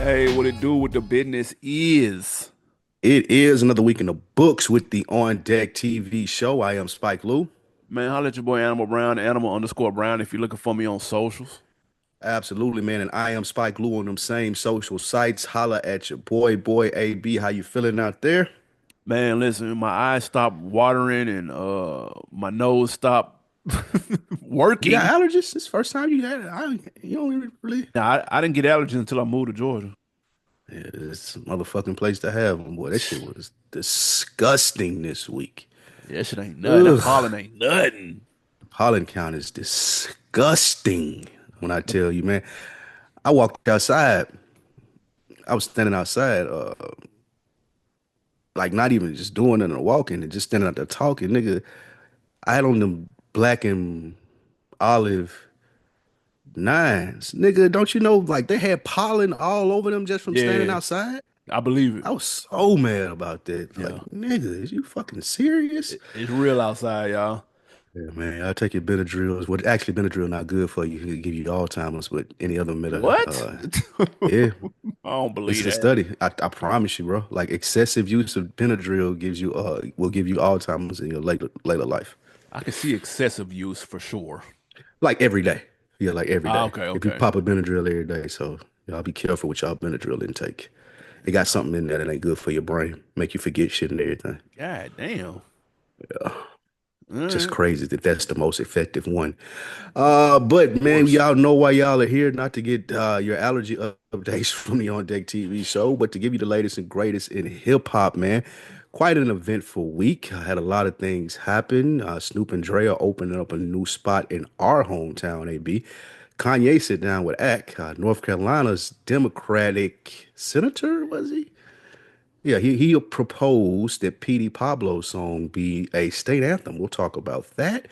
Hey, what it do with the business is. It is another week in the books with the On Deck TV show. I am Spike Lou. Man, holla at your boy Animal Brown, Animal underscore Brown if you're looking for me on socials. Absolutely, man. And I am Spike Lou on them same social sites. Holla at your boy AB. How you feeling out there? Man, listen, my eyes stopped watering and my nose stopped You got working. allergies? This first time you had it. You don't even really. Now, I didn't get allergies until I moved to Georgia. Yeah, it's a motherfucking place to have them. Boy, that shit was disgusting this week. Yeah, that shit ain't nothing. That Ugh. pollen ain't nothing. Pollen count is disgusting when I tell you, man. I walked outside. I was standing outside. Like not even just doing it and walking and just standing out there talking, nigga. I had on them black and olive nines, nigga. Don't you know? Like they had pollen all over them just from standing Yeah, outside. I believe it. I was so mad about that. Like, Yeah, nigga, is you fucking serious? it's real outside, y'all. Yeah, man. I'll take your Benadryl. Well, actually, Benadryl not good for you. It give you Alzheimer's, but any other meta, What? yeah, I don't it's believe a that. study. I promise you, bro. Like excessive use of Benadryl gives you will give you Alzheimer's in your later life. I can see excessive use for sure. Like every day. Yeah, like every Ah, day. okay, If you okay. pop a Benadryl every day, so y'all be careful with y'all Benadryl intake. It got something in there that ain't good for your brain, make you forget shit and everything. God damn. All Just right. crazy that that's the most effective one. But man, Course. y'all know why y'all are here, not to get your allergy updates from the On Deck TV show, but to give you the latest and greatest in hip hop, man. Quite an eventful week. I had a lot of things happen. Snoop and Dre are opening up a new spot in our hometown, AB. Kanye sit down with North Carolina's Democratic senator, was he? Yeah, he proposed that Petey Pablo's song be a state anthem. We'll talk about that.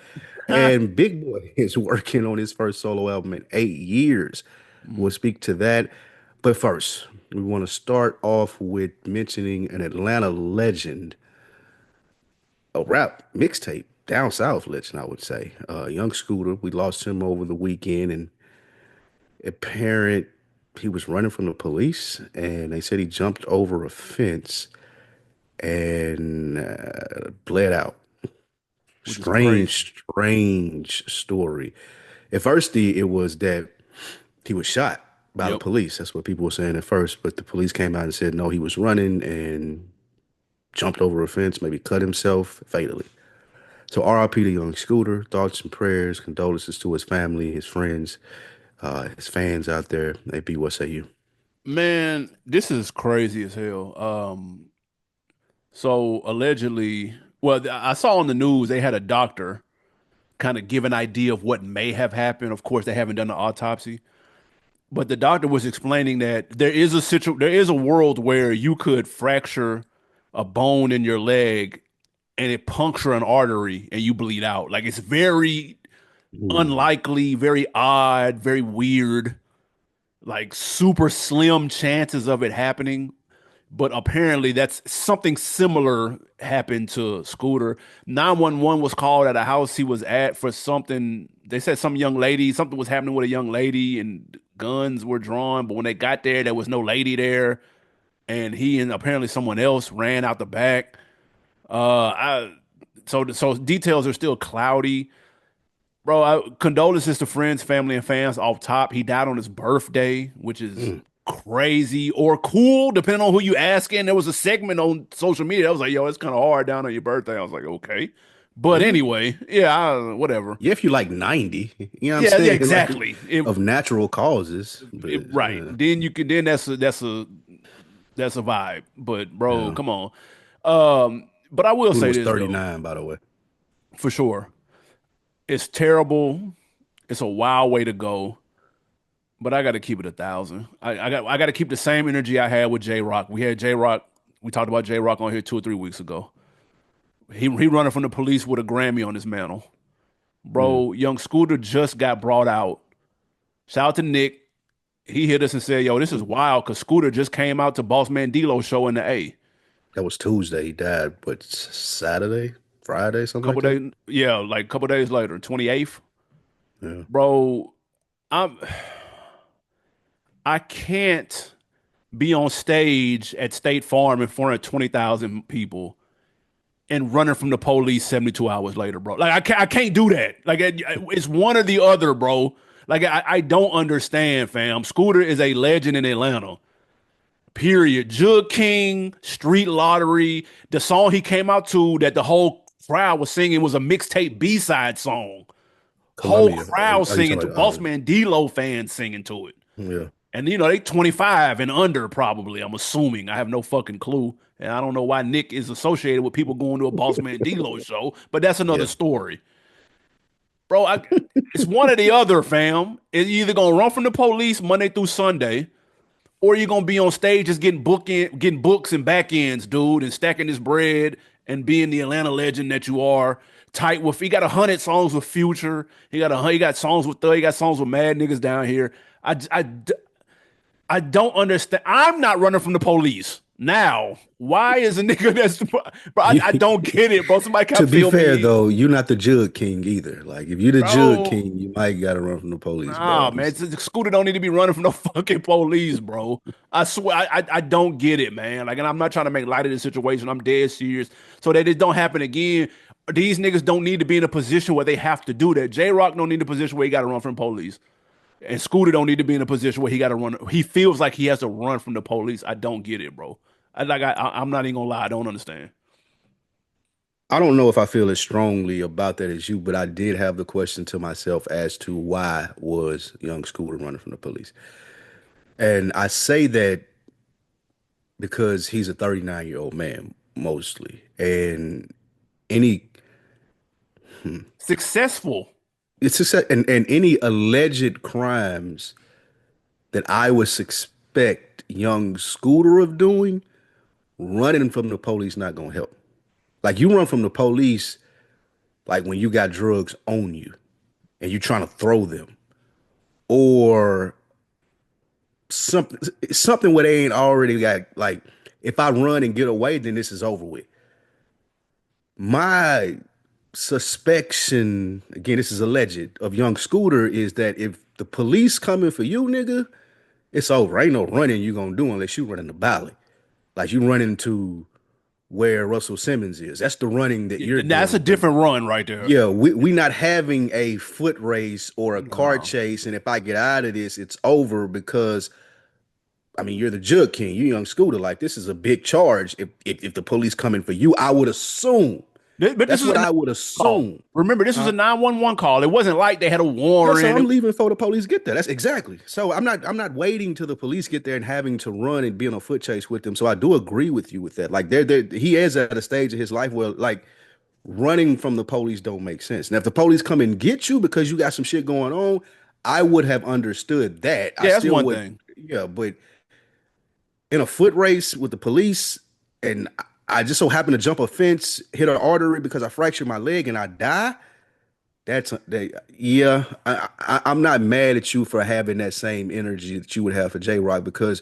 And Big Boy is working on his first solo album in 8 years. We'll Mm. speak to that. But first, we want to start off with mentioning an Atlanta legend, a rap mixtape, down south legend, I would say. Young Scooter, we lost him over the weekend, and apparent he was running from the police, and they said he jumped over a fence and bled out. Which is crazy. Strange story. At first, it was that he was shot by the Yep. police. That's what people were saying at first. But the police came out and said no, he was running and jumped over a fence, maybe cut himself fatally. So RIP to Young Scooter. Thoughts and prayers, condolences to his family, his friends, his fans out there. AP, what say you? Man, this is crazy as hell. So allegedly, well, I saw on the news they had a doctor kind of give an idea of what may have happened. Of course, they haven't done the autopsy, but the doctor was explaining that there is a world where you could fracture a bone in your leg and it puncture an artery and you bleed out. Like it's very Ooh. unlikely, very odd, very weird, like super slim chances of it happening. But apparently that's something similar happened to Scooter. 911 was called at a house he was at for something. They said some young lady, something was happening with a young lady and guns were drawn, but when they got there was no lady there and he and apparently someone else ran out the back. I so details are still cloudy. Bro, condolences to friends, family, and fans off top. He died on his birthday, which is Mm. crazy or cool, depending on who you asking. There was a segment on social media that was like, yo, it's kind of hard down on your birthday. I was like, okay. But Yeah. anyway, yeah, whatever. Yeah, if you like 90, you know what I'm Yeah, yeah, saying? Like exactly. of natural causes. But Right. Then you can then that's a vibe. But bro, yeah. come on. But I will Scooter say was this though, 39, by the way. for sure. It's terrible. It's a wild way to go. But I got to keep it 1,000. I got to keep the same energy I had with J Rock. We had J Rock. We talked about J Rock on here 2 or 3 weeks ago. He running from the police with a Grammy on his mantle, Mm. bro. Young Scooter just got brought out. Shout out to Nick. He hit us and said, "Yo, this is wild." Cause Scooter just came out to Boss Man D'Lo show in the A. That was Tuesday. He died, but Saturday, Friday, something like Couple that. days, yeah, like couple days later, 28th, Yeah. bro. I'm I can't. be on stage at State Farm in front of 20,000 people and running from the police 72 hours later, bro. Like I can't do that. Like it's one or the other, bro. Like I don't understand, fam. Scooter is a legend in Atlanta. Period. Jug King, Street Lottery, the song he came out to that the whole crowd was singing was a mixtape B-side song. Whole Columbia. crowd Are you singing to talking about? Boss Man D-Lo fans singing to it. Yeah. And you know, they 25 and under probably, I'm assuming. I have no fucking clue. And I don't know why Nick is associated with people going to a Boss Man D-Lo show, but that's another Yeah. story. Bro, it's one or the other, fam. It's either gonna run from the police Monday through Sunday, or you're gonna be on stage just getting books and back ends, dude, and stacking this bread and being the Atlanta legend that you are. Tight with he got 100 songs with Future. He got songs with Thug. He got songs with mad niggas down here. I, I, I don't understand. I'm not running from the police. Now, why is a nigga that's bro? I don't get it, bro. Somebody can To be fill fair me in, though, you're not the Jug King either. Like if you're the Jug bro. King, you might gotta run from the police, bro. Nah, man, Scooter don't need to be running from no fucking police, bro. I swear, I don't get it, man. Like, and I'm not trying to make light of this situation. I'm dead serious, so that it don't happen again. These niggas don't need to be in a position where they have to do that. J Rock don't need a position where he got to run from police, and Scooter don't need to be in a position where he got to run. He feels like he has to run from the police. I don't get it, bro. I'm not even gonna lie. I don't understand. I don't know if I feel as strongly about that as you, but I did have the question to myself as to why was young Scooter running from the police. And I say that because he's a 39-year-old man mostly. And any Successful. it's just, and any alleged crimes that I would suspect young Scooter of doing, running from the police not gonna help. Like you run from the police like when you got drugs on you and you trying to throw them, or something where they ain't already got like, if I run and get away, then this is over with. My suspicion, again, this is alleged, of young Scooter is that if the police coming for you, nigga, it's over. Ain't no running you gonna do unless you run in the valley. Like you run into where Russell Simmons is. That's the running that you're That's a doing. But different run right there. yeah, we not having a foot race or a car No. chase, and if I get out of this, it's over because I mean you're the Jug King, you young Scooter. Like this is a big charge. If the police coming for you, I would assume. But this That's was what a I would call. assume. Remember, this was a 911 call. It wasn't like they had a Yeah, so warrant. I'm leaving before the police get there. That's exactly. So I'm not waiting till the police get there and having to run and be on a foot chase with them. So I do agree with you with that. Like they're he is at a stage of his life where like running from the police don't make sense. Now, if the police come and get you because you got some shit going on, I would have understood that. I Yeah, that's still one would, thing. yeah, but in a foot race with the police and I just so happen to jump a fence, hit an artery because I fractured my leg and I die. Yeah. I'm not mad at you for having that same energy that you would have for J Rock because,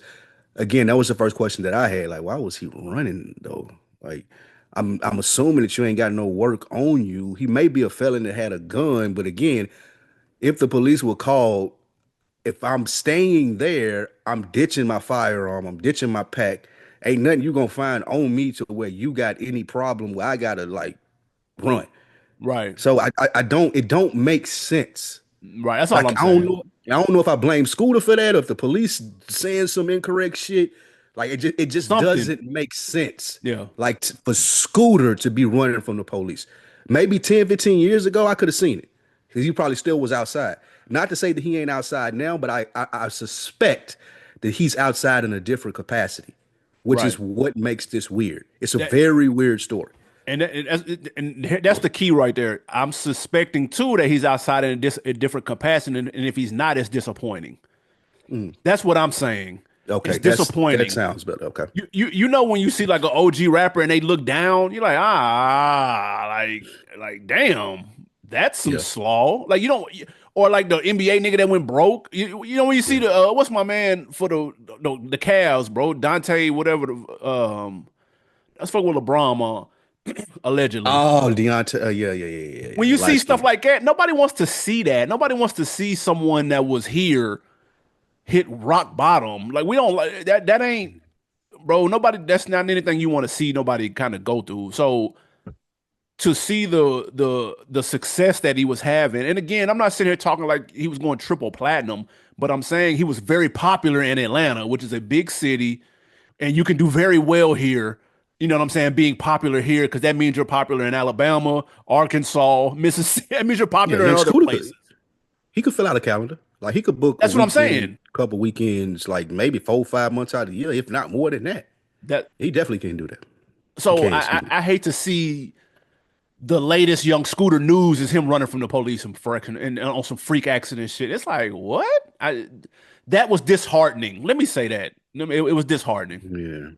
again, that was the first question that I had. Like, why was he running though? Like, I'm assuming that you ain't got no work on you. He may be a felon that had a gun, but again, if the police were called, if I'm staying there, I'm ditching my firearm, I'm ditching my pack. Ain't nothing you gonna find on me to where you got any problem where I gotta like run. Right. So I don't it don't make sense. Right. That's all Like I'm saying. I don't know if I blame Scooter for that or if the police saying some incorrect shit. Like it just Something. doesn't make sense. Yeah. Like for Scooter to be running from the police. Maybe 10, 15 years ago I could have seen it. Because he probably still was outside. Not to say that he ain't outside now, but I suspect that he's outside in a different capacity, which Right. is what makes this weird. It's a That very weird story. and that's the key right there. I'm suspecting too that he's outside in a different capacity, and if he's not, it's disappointing. That's what I'm saying. Okay, It's that disappointing. sounds better. Okay. You know when you see like an OG rapper and they look down, you're like like damn, that's some Yeah. slaw. Like you don't or like the NBA nigga that went broke. You know when you see Yeah. the what's my man for the Cavs, bro, Dante whatever the that's fuck with LeBron allegedly. Oh, Deontay. Yeah, yeah, yeah, yeah, When yeah. you see Light stuff skin. like that, nobody wants to see that. Nobody wants to see someone that was here hit rock bottom. Like we don't like that. That ain't, bro. Nobody. That's not anything you want to see. Nobody kind of go through. So to see the success that he was having, and again, I'm not sitting here talking like he was going triple platinum, but I'm saying he was very popular in Atlanta, which is a big city, and you can do very well here. You know what I'm saying? Being popular here because that means you're popular in Alabama, Arkansas, Mississippi. That means you're Yeah, popular in Young other Scooter places. he could fill out a calendar. Like he could book a That's what I'm weekend, saying. couple weekends, like maybe 4 or 5 months out of the year, if not more than that. That He definitely can do that. He so can, I, I excuse me. I hate to see the latest Young Scooter news is him running from the police and on some freak accident shit. It's like what? That was disheartening. Let me say that. It was disheartening. Yeah.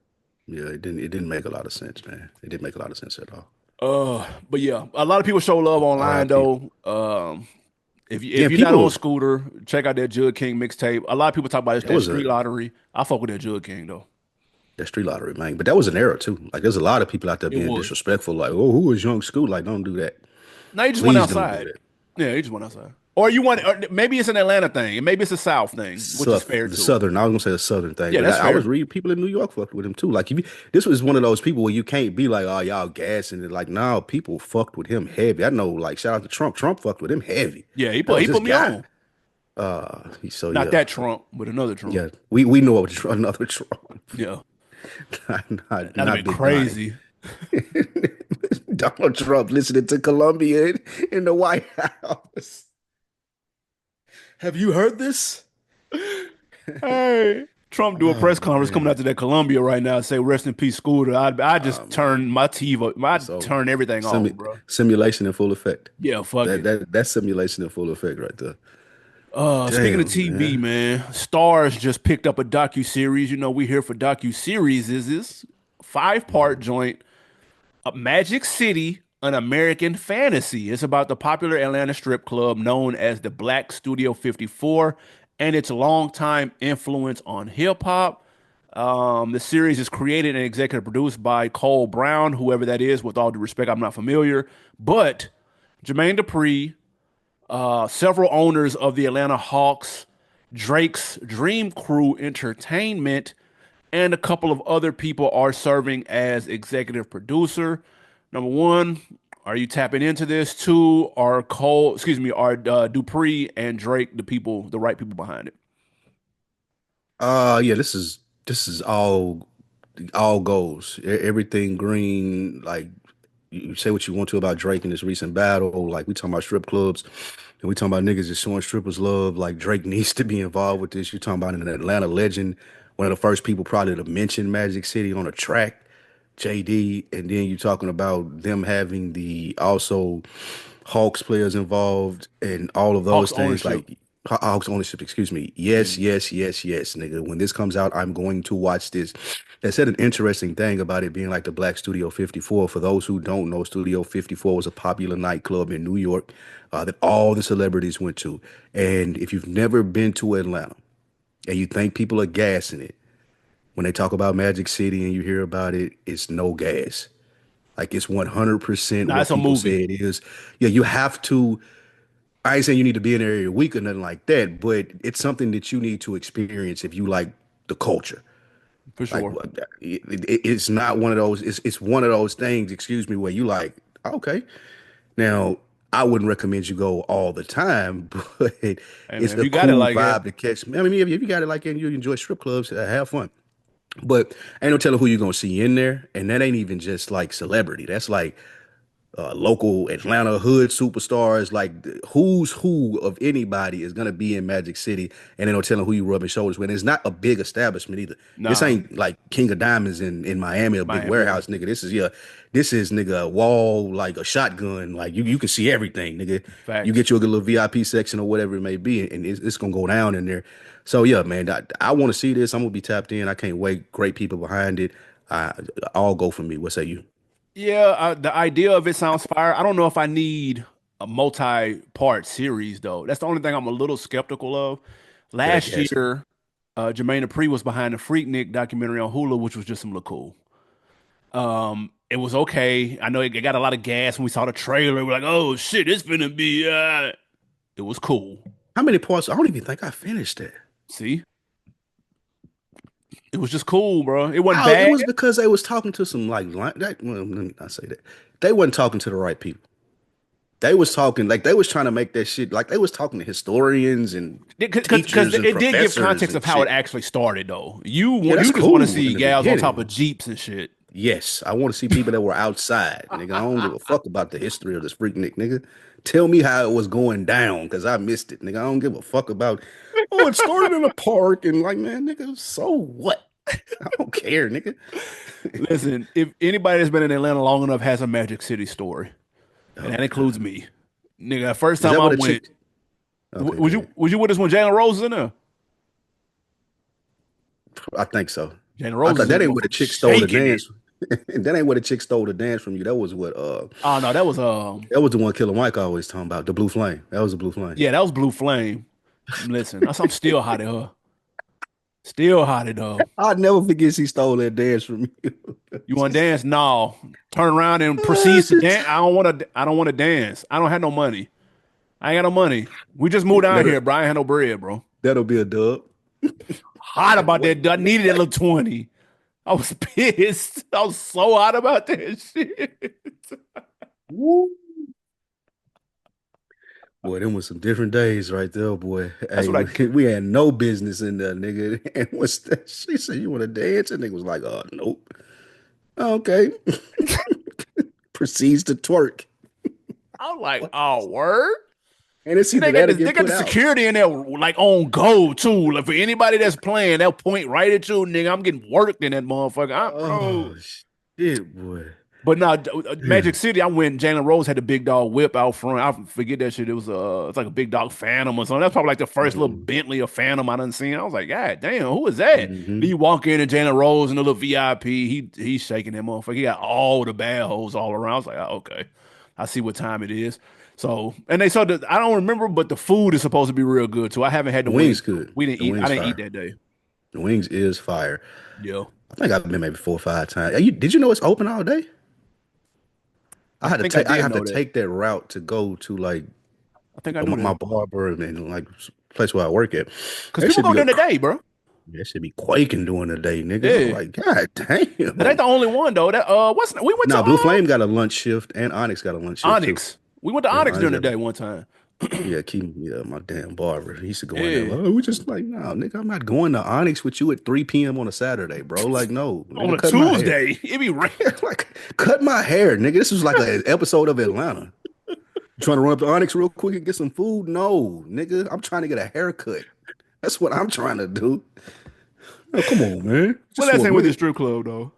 Yeah, it didn't make a lot of sense, man. It didn't make a lot of sense at all. But yeah, a lot of people show love online R.I.P. though. If Yeah, you're not on people Scooter, check out that Jug King mixtape. A lot of people talk about it's that that was street a lottery. I fuck with that Jug King though. that street lottery, man. But that was an era too. Like there's a lot of people out there It being was. disrespectful, like, oh, who is Young Scoot? Like, don't do that. No, he just went Please don't do outside. that. Yeah, he just went outside. Or you want, or maybe it's an Atlanta thing, and maybe it's a South thing, which is fair The too. southern, I was gonna say the southern thing, Yeah, but that's I was fair. reading people in New York fucked with him too. Like if you, this was one of those people where you can't be like, oh y'all gassing it. Like no, people fucked with him heavy. I know, like shout out to Trump. Trump fucked with him heavy. Yeah, That he was his put me guy. on. So Not yeah, that Trump, but another Trump. yeah. We know of another Trump, Yeah, not that'd have been Big Donnie. crazy. Donald Trump listening to Columbia in the White House. Have you heard this? Hey, Trump do a Oh press conference coming man. out to that Columbia right now, say rest in peace, Scooter. I just Man. turn my TV, I It's over. turn everything off, Simu bro. simulation in full effect. Yeah, fuck it. That's simulation in full effect right there. Speaking of Damn, TV, man. man, Stars just picked up a docuseries. You know, we here for docuseries. Is this five-part joint? Magic City, an American fantasy. It's about the popular Atlanta strip club known as the Black Studio 54 and its longtime influence on hip hop. The series is created and executive produced by Cole Brown, whoever that is. With all due respect, I'm not familiar, but Jermaine Dupri, several owners of the Atlanta Hawks, Drake's Dream Crew Entertainment, and a couple of other people are serving as executive producer. Number one, are you tapping into this? Two, are Dupree and Drake the people, the right people behind it? Yeah, this is all goes. Everything green. Like you say what you want to about Drake in this recent battle. Like we talking about strip clubs, and we talking about niggas just showing strippers love. Like Drake needs to be involved with this. You're talking about an Atlanta legend, one of the first people probably to mention Magic City on a track. JD, and then you're talking about them having the also Hawks players involved and all of Hawks those things ownership. like Hawks ownership, excuse me. Yeah, Yes, yes, yes, yes, nigga. When this comes out, I'm going to watch this. They said an interesting thing about it being like the Black Studio 54. For those who don't know, Studio 54 was a popular nightclub in New York that all the celebrities went to. And if you've never been to Atlanta and you think people are gassing it, when they talk about Magic City and you hear about it, it's no gas. Like it's 100% nah, what it's a people movie say it is. Yeah, you have to. I ain't saying you need to be in there every week or nothing like that, but it's something that you need to experience if you like the culture. for Like sure. it's not one of those. It's one of those things. Excuse me, where you like okay. Now I wouldn't recommend you go all the time, but Hey man, it's if a you got it cool like that, vibe to catch. I mean, if you got it like that and you enjoy strip clubs, have fun. But ain't no telling who you're gonna see in there, and that ain't even just like celebrity. That's like local Atlanta hood superstars. Like who's who of anybody is gonna be in Magic City, and ain't no telling who you rubbing shoulders with. And it's not a big establishment either. This nah, ain't like King of Diamonds in Miami, a big Miami. Yeah, warehouse, nigga. This is yeah, this is nigga a wall like a shotgun. Like you can see everything, nigga. You facts. get you a good little VIP section or whatever it may be, and it's gonna go down in there. So yeah, man, I want to see this. I'm gonna be tapped in. I can't wait. Great people behind it. Uh, all go for me. What say you? Yeah, the idea of it sounds fire. I don't know if I need a multi-part series though. That's the only thing I'm a little skeptical of. Yeah, that Last gas. year, Jermaine Dupri was behind the Freaknik documentary on Hulu, which was just some look cool. It was okay. I know it got a lot of gas when we saw the trailer. We're like, oh shit, it's gonna be. It was cool. How many parts? I don't even think I finished that. See? It was just cool, bro. It wasn't Oh, it bad. was because they was talking to some that. Well, let me not say that. They wasn't talking to the right people. They was talking like they was trying to make that shit like they was talking to historians and Because teachers and it did give professors context of and how it shit. actually started, though. You Yeah, want that's you just want to cool see in the gals on top beginning. of jeeps and shit. Yes, I want to see people that were outside, nigga. I don't give a fuck about the history of this freaknik, nigga. Tell me how it was going down, because I missed it, nigga. I don't give a fuck about, oh, it started in a park and like, man, nigga, so what? I don't care, nigga. Listen, if anybody that's been in Atlanta long enough has a Magic City story, and Oh that includes God. me. Nigga, the first Is time that I what a went, chick? Okay, was good. you with us when Jalen Rose was in there? I think so. Jalen I Rose thought is in that the ain't what a motherfucker chick stole the shaking it. dance. That ain't what a chick stole the dance from you. Oh no, That was the one Killer Mike always talking about. The blue flame. That was the blue flame. yeah, that was Blue Flame. Listen, I'm still hot at her. Still hot at her. I'll never forget she stole that dance from you. You want to dance? No. Turn around and Ah, proceeds to shit. dance. I don't want to. I don't want to dance. I don't have no money. I ain't got no money. We just moved down That'll, here, bro. I ain't had no bread, bro. that'll be a dub. Hot about Wait, that. I what? needed that little 20. I was pissed. I was so hot about that shit. Woo. Boy, them was some different days right there, boy. That's Hey, what I. we had no business in there, nigga. And what's that? She said, you want to dance? And nigga was like, nope. Okay. Proceeds to twerk. I was like, What? oh, word. And it's And either that or they get got put the out. security in there like on go too. Like for anybody that's playing, they'll point right at you, nigga. I'm getting worked in that motherfucker. Bro. Oh, shit, boy. But now Magic Yeah. City, I went. Jalen Rose had the big dog whip out front. I forget that shit. It was it's like a big dog Phantom or something. That's probably like the first little Mm-hmm. Bentley or Phantom I done seen. I was like, God damn, who is that? Then Mm-hmm. you walk in and Jalen Rose and the little VIP. He's shaking that motherfucker. He got all the bad hoes all around. I was like, oh, okay, I see what time it is. So and they saw the I don't remember, but the food is supposed to be real good too. I haven't had The the wings. wings good. We didn't The eat. I wings didn't eat fire. that day. The wings is fire. Yeah, I think I've been maybe 4 or 5 times. Did you know it's open all day? I think I I did have to know that. take that route to go to like I think I knew my that barber and like place where I work at. because That people should go be during the day, bro. that should be quaking during the day, nigga. I'm Yeah. like, God That ain't damn. the only one though. That what's we went to Nah, Blue Flame got a lunch shift and Onyx got a lunch shift too. Onyx. We went to Yeah, Onyx Onyx during the got day one time. yeah, my damn barber. He used to go in there. Yeah, Like, oh, we just like, no, nigga, I'm not going to Onyx with you at 3 p.m. on a Saturday, bro. Like, no, on nigga, a cut my hair. Tuesday. It be rain. Like, cut my hair, nigga. This was like an episode of Atlanta. You trying to run up to Onyx real quick and get some food? No, nigga. I'm trying to get a haircut. That's what I'm trying to do. Oh, come on, man. Well, Just last for a time with the minute. strip club though.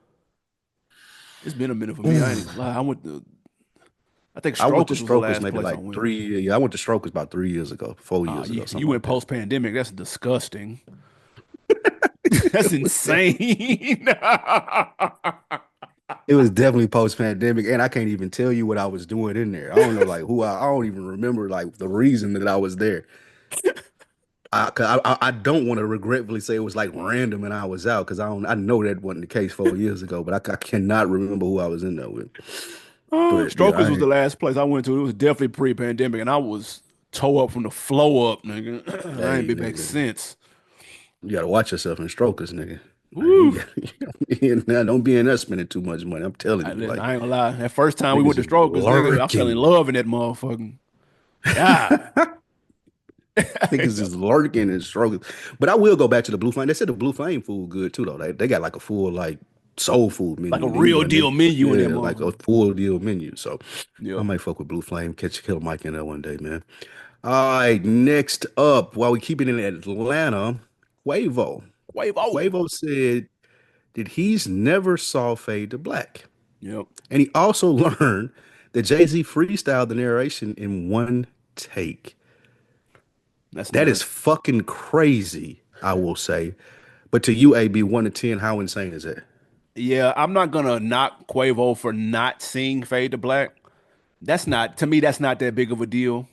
It's been a minute for me. I ain't Ooh. even lie. I went to. I think I went to Strokers was the Strokers last maybe place I like went. 3. Yeah, I went to Strokers about 3 years ago, 4 years ago, You something went like that. post pandemic. That's disgusting. That's It was de- insane. it was definitely post pandemic, and I can't even tell you what I was doing in there. I don't know, like I don't even remember like the reason that I was there. 'Cause I don't want to regretfully say it was like random and I was out because I know that wasn't the case 4 years ago, but I cannot remember who I was in there with. But yeah, Strokers was the last place I went to. It was definitely pre-pandemic, and I was toe up from the flow up, nigga. I ain't hey been back nigga, since. you gotta watch yourself in strokers, nigga. Like, Woo. don't be in there spending too much money. I'm telling you, Listen, like I ain't gonna lie. That first time we went niggas to is Strokers, nigga, I fell in lurking. love in that motherfucker. God. Niggas is lurking and struggling. But I will go back to the Blue Flame. They said the Blue Flame food good too, though. They got like a full like soul food Like a menu. Then you real go in there, deal menu in that yeah, like a motherfucker. full deal menu. So I Yeah. might fuck with Blue Flame, catch Killer Mike in there one day, man. All right, next up, while we keep it in Atlanta, Quavo. Quavo. Quavo said that he's never saw Fade to Black. Yep. And he also learned that Jay-Z freestyled the narration in one take. That's That is nuts. fucking crazy, I will say. But to you, AB, 1 to 10, how insane is that? Yeah, I'm not gonna knock Quavo for not seeing Fade to Black. That's not to me, that's not that big of a deal.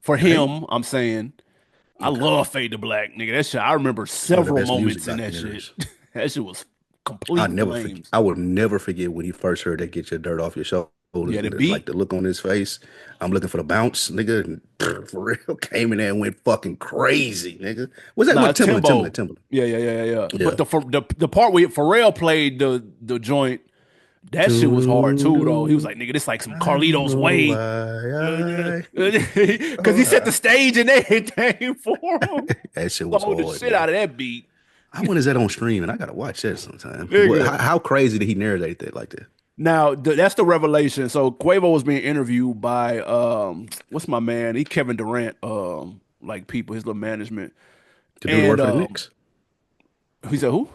For Okay. him, I'm saying I Okay. love Fade to Black, nigga. That shit, I remember It's one of the several best music moments in that shit. documentaries. That shit was complete flames. I will never forget when he first heard that Get Your Dirt Off Your Shoulder. Yeah, the like beat. the look on his face. I'm looking for the bounce, nigga. And for real, came in there and went fucking crazy, nigga. Was that Nah, what it's Timberland? Timberland, Timbo. Timberland. Yeah. But Yeah. the part where Pharrell played the joint, that shit was hard Doo, too though. He was doo. like, nigga, this like some I don't Carlitos know Way. why I Because so he set high. the stage and everything for him. That shit was Stole the hard, shit nigga. out of that beat. I wonder is that on streaming? I gotta watch that sometime. What? Nigga. How crazy did he narrate that like that? Now that's the revelation. So Quavo was being interviewed by what's my man? He Kevin Durant, like people, his little management. To do the And work for the Knicks? he said, who?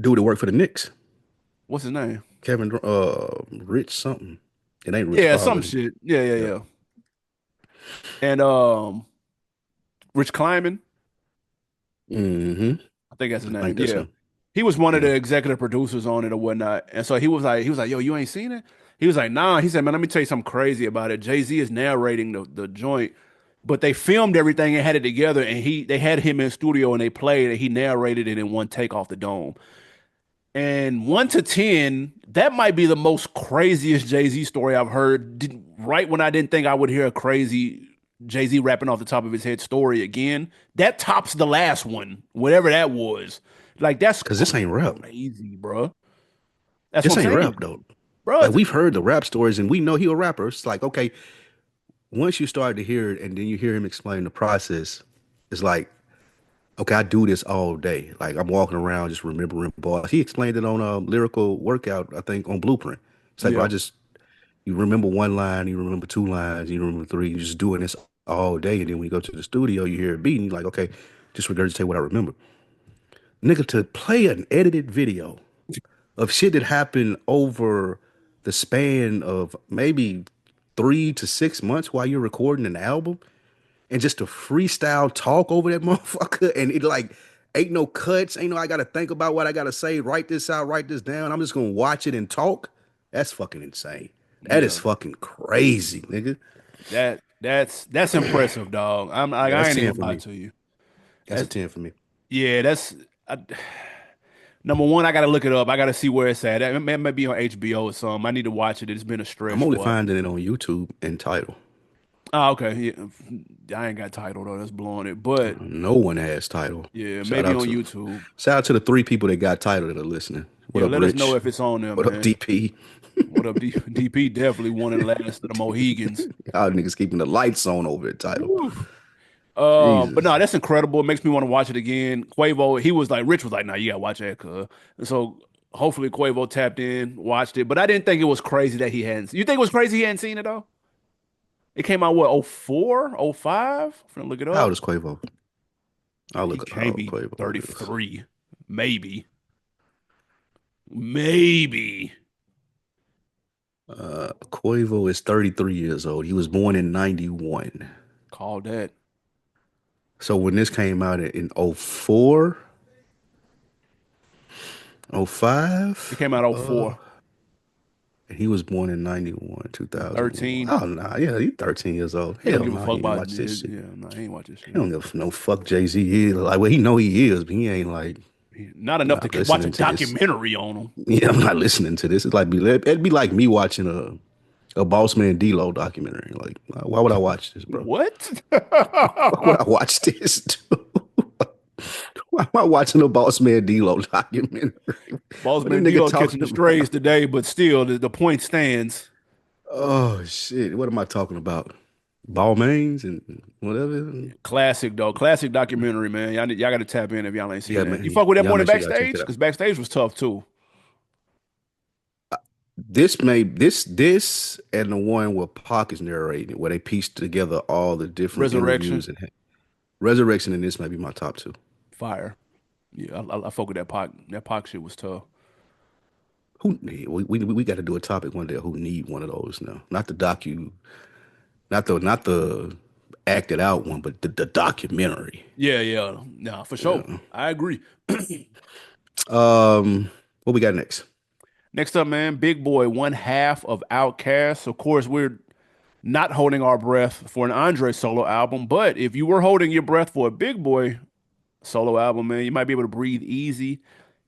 Do the work for the Knicks? What's his name? Rich something. It ain't Rich Yeah, some Paul. shit. Yeah, Yeah. yeah. And Rich Kleiman, Mm-hmm. I think that's his I think name. that's Yeah. him. He was one of Yeah. the executive producers on it or whatnot. And so he was like, yo, you ain't seen it? He was like, nah. He said, man, let me tell you something crazy about it. Jay-Z is narrating the joint, but they filmed everything and had it together, and they had him in studio and they played and he narrated it in one take off the dome. And 1 to 10, that might be the most craziest Jay-Z story I've heard. Right when I didn't think I would hear a crazy Jay-Z rapping off the top of his head story again, that tops the last one, whatever that was. Like that's Cause this ain't rap. crazy, bro. That's This what I'm ain't saying, rap though. bro. Like we've heard the rap stories and we know he a rapper. It's like, okay, once you start to hear it and then you hear him explain the process, it's like, okay, I do this all day. Like I'm walking around just remembering bars. He explained it on a lyrical workout, I think, on Blueprint. It's like, bro, I Yeah, just you remember one line, you remember two lines, you remember three, you're just doing this all day. And then when you go to the studio, you hear a beat and you're like, okay, just regurgitate what I remember. Nigga, to play an edited video of shit that happened over the span of maybe 3 to 6 months while you're recording an album and just to freestyle talk over that motherfucker and it like ain't no cuts, ain't no I gotta think about what I gotta say, write this out, write this down. I'm just gonna watch it and talk. That's fucking insane. That is yeah. fucking crazy, nigga. That's impressive, dog. Yeah, I that's ain't 10 even for lie me. to you. That's a That's 10 for me. yeah. I, number one. I gotta look it up. I gotta see where it's at. It may be on HBO or something. I need to watch it. It's been a I'm stretch, only but finding it on YouTube and title. oh, okay. Yeah. I ain't got title though. That's blowing it. But No one has title. yeah, Shout maybe out on to YouTube. shout out to the three people that got title that are listening. What Yeah, up, let us know Rich? if it's on there, What up, man. DP? What up, DP? Definitely one of the last of the Mohegans. Y'all niggas keeping the lights on over at title. Woo. But Jesus. no, that's incredible. It makes me want to watch it again. Quavo, he was like, Rich was like, nah, you gotta watch that, cuz. And so hopefully Quavo tapped in, watched it. But I didn't think it was crazy that he hadn't. You think it was crazy he hadn't seen it though? It came out what, 04, 05? I'm gonna look it How old up. is Quavo? I'll He look up how can't old be Quavo is. 33. Maybe. Maybe. Quavo is 33 years old. He was born in 91. Call that. So when this came out in 04, It 05, came out 04. and he was born in 91, He's 2001. 13. Oh, nah, yeah, he's 13 years old. He don't Hell give a no, he fuck ain't about watch this it. shit. Yeah, no, he ain't watch this He shit. don't give no fuck Jay-Z. He is. Like, well, he know he is, but he ain't like, Not enough not to watch a listening to this. documentary on him. Yeah, I'm not listening to this. It'd be like me watching a Boss Man D-Lo documentary. Like, why would I watch this, bro? What? Why would I watch this? Why am I watching a Boss Man D-Lo documentary? Boss What a man nigga D-Lo talking catching the strays about? today, but still, the point stands. Oh shit! What am I talking about? Ball mains and whatever. Classic though, classic documentary, man. Y'all got to tap in if y'all ain't seen Yeah, that. You man. fuck with that Y'all boy in the make sure y'all check backstage that out. because backstage was tough too. This and the one where Pac is narrating, where they pieced together all the different Resurrection, interviews and Resurrection, and this may be my top two. fire. Yeah, I fuck with that Pac. That Pac shit was tough. We got to do a topic one day who need one of those now. Not the docu, not the acted out one, but the documentary. Yeah, nah, for sure. Yeah. I agree. What we got next? Next up, man, Big Boy, one half of Outkast. Of course, we're not holding our breath for an Andre solo album, but if you were holding your breath for a Big Boy solo album, man, you might be able to breathe easy.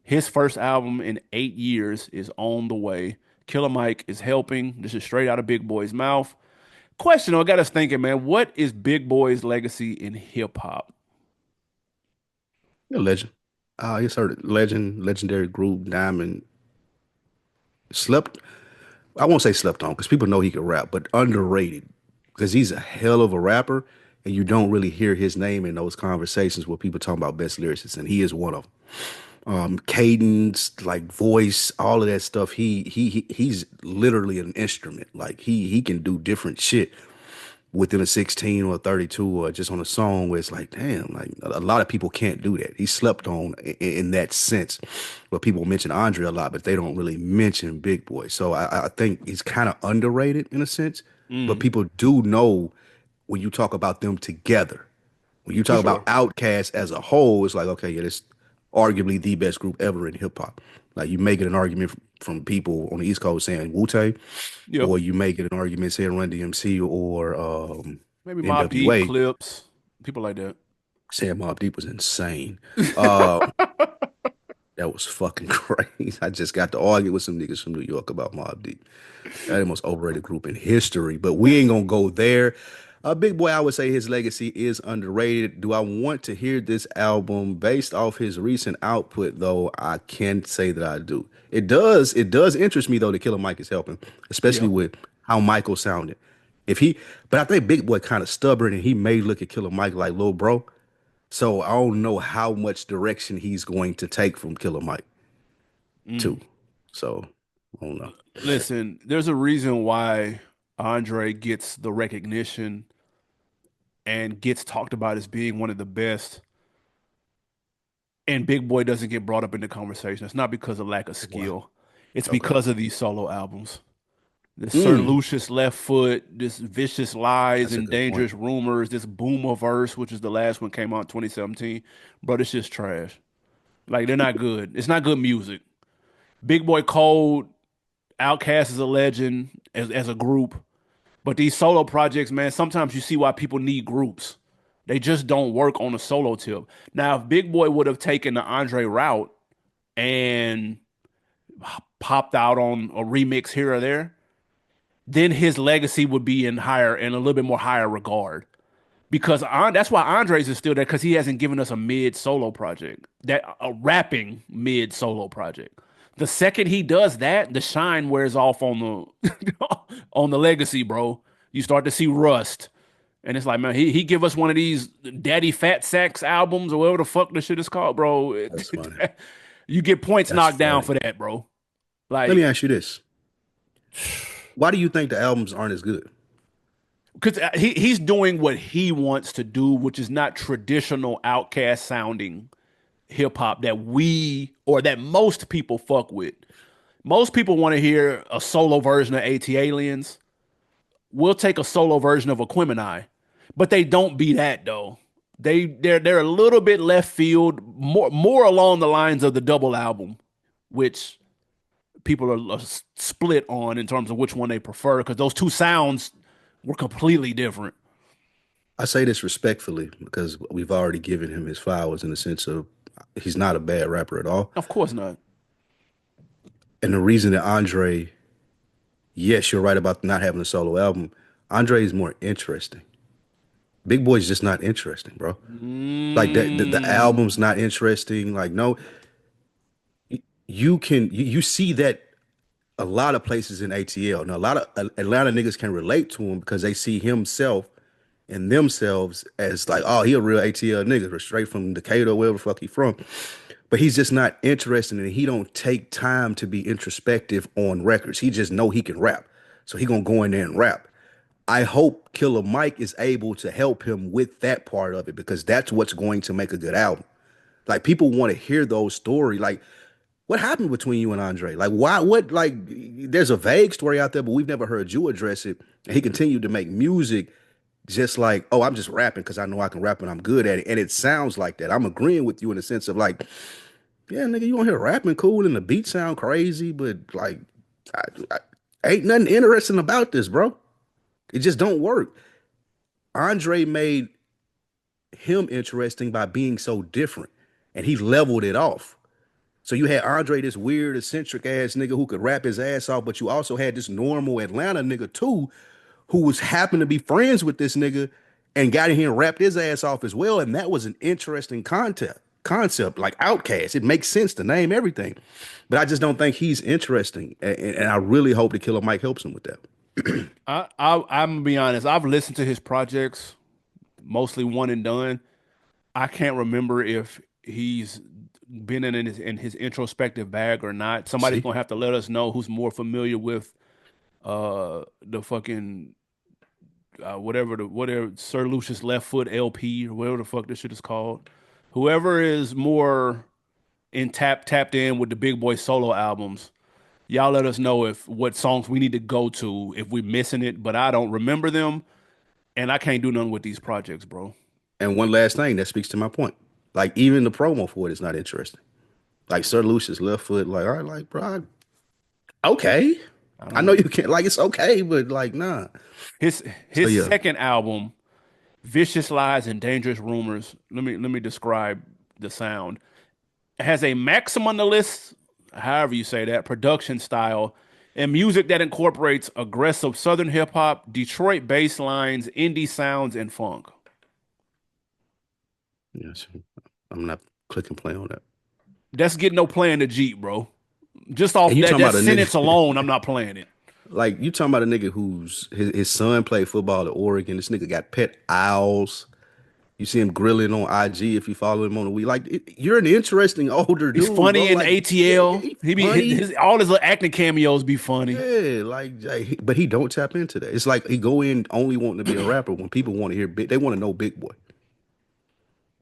His first album in 8 years is on the way. Killer Mike is helping. This is straight out of Big Boy's mouth. Question, though, got us thinking, man, what is Big Boy's legacy in hip hop? A legend. Yes, heard it. Legendary group, Diamond. Slept. I won't say slept on because people know he can rap, but underrated because he's a hell of a rapper, and you don't really hear his name in those conversations where people talk about best lyricists, and he is one of them. Cadence, like voice, all of that stuff. He's literally an instrument. Like he can do different shit within a 16 or a 32 or just on a song where it's like, damn, like a lot of people can't do that. He slept on in that sense. But people mention Andre a lot, but they don't really mention Big Boy. So I think he's kind of underrated in a sense. But Mm, people do know when you talk about them together. When you for talk about sure. Outkast as a whole, it's like, okay, yeah, this arguably the best group ever in hip hop. Like you make it an argument from people on the East Coast saying Wu-Tang, Yep. or you make it an argument saying Run DMC or Maybe Mob Deep, NWA, Clips, people like that. saying Mobb Deep was insane. Uh, that was fucking crazy. I just got to argue with some niggas from New York about Mobb Deep. They're the most overrated group in history, but we ain't gonna go there. Big Boy, I would say his legacy is underrated. Do I want to hear this album based off his recent output? Though I can't say that I do. It does interest me though that Killer Mike is helping, especially Yeah. with how Michael sounded. If he, but I think Big Boy kind of stubborn, and he may look at Killer Mike like little bro. So I don't know how much direction he's going to take from Killer Mike too. Mm. So I don't know. Listen, there's a reason why Andre gets the recognition and gets talked about as being one of the best, and Big Boy doesn't get brought up in the conversation. It's not because of lack of Wow. skill. It's Okay. because of these solo albums. This Sir Mm, Lucius Left Foot, this Vicious Lies that's a and good point. Dangerous Rumors, this Boomer Verse, which is the last one came out in 2017. Bro, it's just trash. Like they're not good. It's not good music. Big Boy Cold, Outkast is a legend as a group. But these solo projects, man, sometimes you see why people need groups. They just don't work on a solo tip. Now, if Big Boy would have taken the Andre route and popped out on a remix here or there, then his legacy would be in higher and a little bit more higher regard. Because that's why Andres is still there because he hasn't given us a mid solo project, that a rapping mid solo project. The second he does that, the shine wears off on the on the legacy, bro. You start to see rust, and it's like, man, he give us one of these Daddy Fat Sacks albums or whatever the fuck the shit is called, bro. That's funny. You get points That's knocked down funny. for that, bro. Let me Like, ask you this. Why do you think the albums aren't as good? because he's doing what he wants to do, which is not traditional outcast sounding hip hop that we or that most people fuck with. Most people want to hear a solo version of AT Aliens. We'll take a solo version of Aquemini, but they don't be that though. They're a little bit left field, more along the lines of the double album, which people are split on in terms of which one they prefer because those two sounds were completely different. I say this respectfully because we've already given him his flowers in the sense of he's not a bad rapper at all. Of course not. And the reason that Andre, yes, you're right about not having a solo album. Andre is more interesting. Big Boy's just not interesting, bro. Like that, the album's Mm. not interesting. Like no, you see that a lot of places in ATL. Now a lot of Atlanta niggas can relate to him because they see himself and themselves as like, oh, he a real ATL nigga, or straight from Decatur, wherever the fuck he from. But he's just not interested and he don't take time to be introspective on records. He just know he can rap. So he gonna go in there and rap. I hope Killer Mike is able to help him with that part of it because that's what's going to make a good album. Like people want to hear those stories. Like what happened between you and Andre? Like why? What? Like there's a vague story out there, but we've never heard you address it. And he continued to make music just like, oh, I'm just rapping because I know I can rap and I'm good at it. And it sounds like that. I'm agreeing with you in the sense of like, yeah, nigga, you on here rapping cool and the beat sound crazy, but like, I, I, ain't nothing interesting about this, bro. It just don't work. Andre made him interesting by being so different, and he leveled it off. So you had Andre, this weird, eccentric ass nigga who could rap his ass off, but you also had this normal Atlanta nigga too, who was happened to be friends with this nigga and got in here and rapped his ass off as well. And that was an interesting concept like Outcast. It makes sense to name everything, but I just don't think he's interesting, and I really hope the Killer Mike helps him with that. I'm gonna be honest. I've listened to his projects, mostly one and done. I can't remember if he's been in his introspective bag or not. Somebody's See, gonna have to let us know who's more familiar with the fucking whatever Sir Lucius Left Foot LP or whatever the fuck this shit is called. Whoever is more tapped in with the Big Boy solo albums, y'all let us know if what songs we need to go to if we're missing it. But I don't remember them, and I can't do nothing with these projects, bro. and one last thing that speaks to my point. Like even the promo for it is not interesting. Like Sir Lucius Left Foot, like, all right, like, bro, okay. I I don't know know. you can't like it's okay, but like, nah. His So his yeah, second album, Vicious Lies and Dangerous Rumors. Let me describe the sound. It has a maximalist, however you say that, production style and music that incorporates aggressive Southern hip hop, Detroit bass lines, indie sounds, and funk. yes, I'm not clicking play on that. That's getting no play in the Jeep, bro. Just off And you that talking that about a sentence nigga, alone, I'm not playing it. like you talking about a nigga who's his son played football at Oregon. This nigga got pet owls. You see him grilling on IG if you follow him on the week. Like you're an interesting older He's dude, bro. funny in Like yeah, yeah, ATL. he He be funny. all his little acting cameos be funny. Yeah, but he don't tap into that. It's like he go in only wanting to be a rapper when people want to hear big. They want to know Big Boy.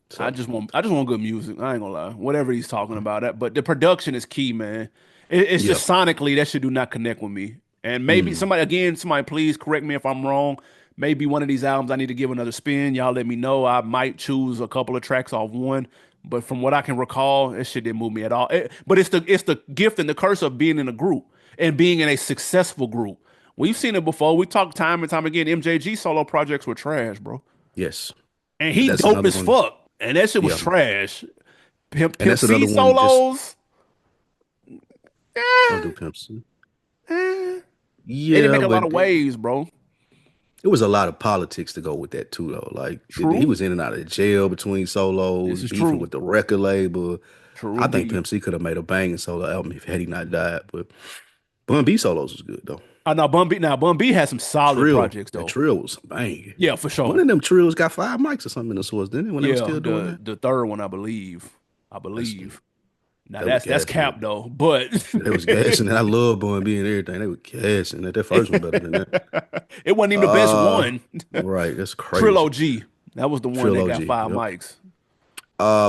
So I just want good music. I ain't gonna lie. Whatever he's talking about that, but the production is key, man. It's yeah, just sonically that shit do not connect with me. And maybe mm, somebody please correct me if I'm wrong. Maybe one of these albums I need to give another spin. Y'all let me know. I might choose a couple of tracks off one, but from what I can recall, that shit didn't move me at all. But it's the gift and the curse of being in a group and being in a successful group. We've seen it before. We talked time and time again. MJG solo projects were trash, bro. yes, And but he that's dope another as one. fuck. And that shit was Yeah, trash. and Pimp that's C another one. Just solos. don't Eh, do pimps. eh. They didn't Yeah, make a lot but of waves, bro. it was a lot of politics to go with that too, though. Like he True. was in and out of jail between This solos, is beefing true. with the record label. True I think indeed. Pimp C could have made a banging solo album if had he not died. But Bun B solos was good though. Bun B has some solid projects That though. trill was banging. Yeah, for One sure. of them trills got 5 mics or something in the source, didn't it? When they were Yeah, still doing the that. the third one, I believe. I That's believe. Now They were that's gassing cap it. though, but They was gassing it. I love Bun B and everything. They were gassing it. That first one better than that. it wasn't even the best Uh, one. right. That's Trill crazy. OG. That was the one Trill that got OG. five Yep. mics.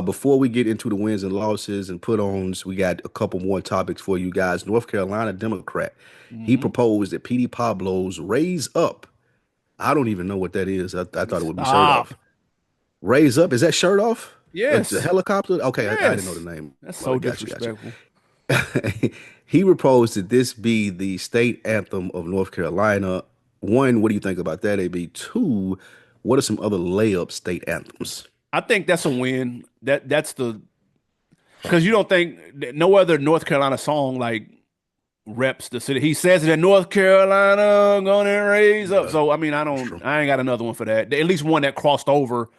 Before we get into the wins and losses and put ons, we got a couple more topics for you guys. North Carolina Democrat. He Hmm. proposed that PD Pablo's raise up. I don't even know what that is. I thought it would be shirt Stop. off. Raise up. Is that shirt off? The Yes. helicopter? Okay, I didn't know the Yes. name. That's Well, I so got you, got disrespectful. you. He proposed that this be the state anthem of North Carolina. One, what do you think about that, AB? Two, what are some other layup state anthems? I think that's a win. That's the because you don't think that no other North Carolina song like reps the city. He says it in North Carolina, gonna raise up. Yeah, So I mean, that's true. I ain't got another one for that. At least one that crossed over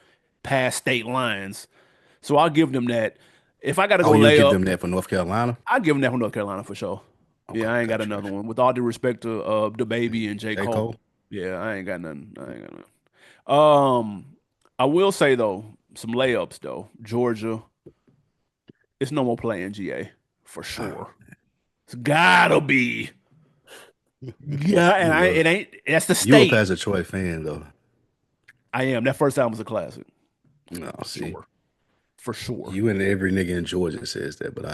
past state lines. So I'll give them that. If I got to Oh, go you'll lay give up, them that for North Carolina? I'll give them that for North Carolina for sure. Okay, Yeah, I ain't got got you, another got you. one. With all due respect to the baby and J. J. Cole. Cole? Yeah, I ain't got nothing. I ain't got nothing. Um, I will say though, some layups though. Georgia, it's no more playing GA for Oh, sure. It's gotta be. Yeah, and you it a ain't. That's the you a state. Pastor Troy fan though. I am. That first album was a classic No, for see, sure. For sure. you and every nigga in Georgia says that, but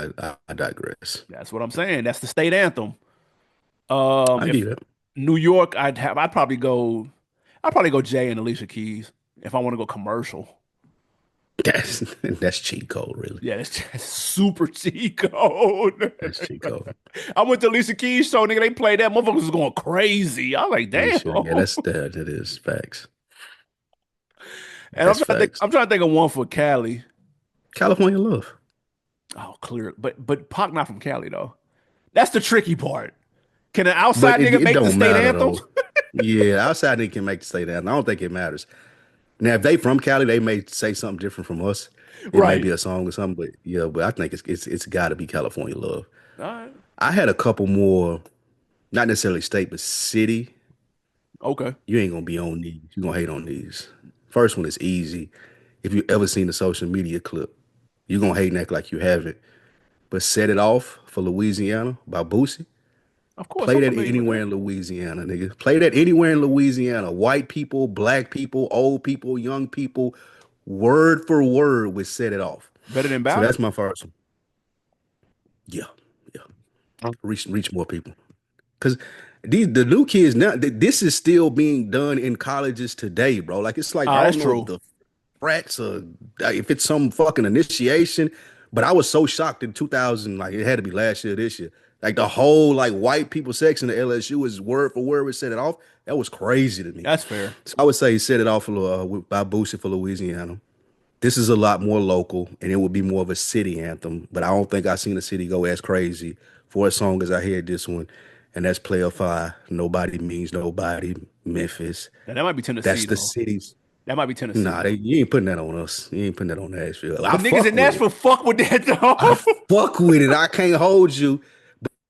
I digress. That's what I'm saying. That's the state anthem. I If get it. New York, I'd probably go Jay and Alicia Keys if I want to go commercial. That's cheat code, really. Yeah, that's super cheat code. That's cheat code. I went to Alicia Keys show, nigga. They played that. Motherfuckers was going crazy. I was like, They damn. sure. Yeah, that is facts. And I'm That's trying to think. facts. I'm trying to think of one for Cali. California love. Oh, clear. But Pac not from Cali though. That's the tricky part. Can an But outside nigga it make the don't state matter anthem? though. Yeah, outside they can make the state anthem. I don't think it matters. Now, if they from Cali, they may say something different from us. It may Right. be a song or something, but yeah, but I think it's got to be California love. All right. I had a couple more, not necessarily state, but city. Okay. You ain't gonna be on these. You gonna hate on these. First one is easy. If you ever seen the social media clip, you gonna hate and act like you haven't. But Set It Off for Louisiana by Boosie. Of course, Play I'm that familiar with anywhere that. in Louisiana, nigga. Play that anywhere in Louisiana. White people, black people, old people, young people, word for word with Set It Off. Better than So Ballad? that's my first one. Yeah, yeah. Reach more people. Cause the new kids now, this is still being done in colleges today, bro. Like it's like I Ah, that's don't know if true. the frats or if it's some fucking initiation, but I was so shocked in 2000, like it had to be last year, this year. Like the whole like white people section of LSU is word for word with Set It Off. That was crazy to me. That's fair. So I would say Set It Off by Boosie for Louisiana. This is a lot more local, and it would be more of a city anthem. But I don't think I've seen a city go as crazy for a song as I heard this one, and that's Player Five. Nobody means nobody. Memphis. Now, that might be That's Tennessee the though. cities. That might be Tennessee Nah, though. you ain't putting that on us. You ain't putting that on Nashville. I But niggas in fuck with it. Nashville fuck with that I though. fuck with it. I can't hold you.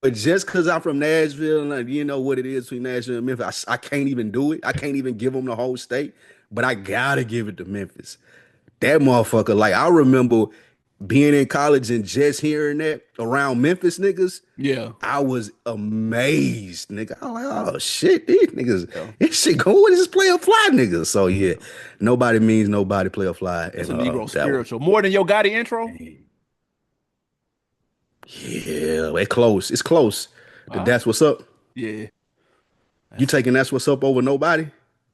But just because I'm from Nashville and like, you know what it is between Nashville and Memphis, I can't even do it. I can't even give them the whole state. But I gotta give it to Memphis. That motherfucker, like I remember being in college and just hearing that around Memphis niggas, Yeah. I was amazed, nigga. I was like, oh shit, these niggas, Yeah. this shit going, what is this player fly niggas? So yeah, nobody means nobody player fly. That's And a Negro that one. spiritual. More than Yo Gotti intro? Yeah, it's close. It's close. All right. That's what's up. Yeah. You That's taking that's what's up over nobody?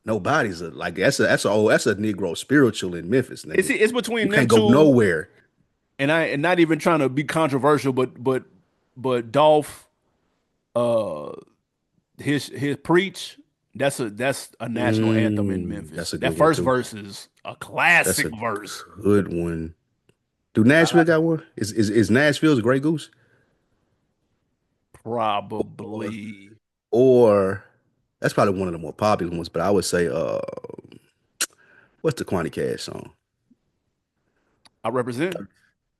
Nobody's a like that's a Negro spiritual in Memphis, nigga. it's You between them can't go two, nowhere. and not even trying to be controversial, but Dolph, uh, his preach. That's a national anthem in That's Memphis. a That good one first too. verse is a That's classic a verse. good one. Do I, Nashville got one? Is Nashville's Grey Goose? Or probably or that's probably one of the more popular ones, but I would say what's the Quanty Cash song? I represent.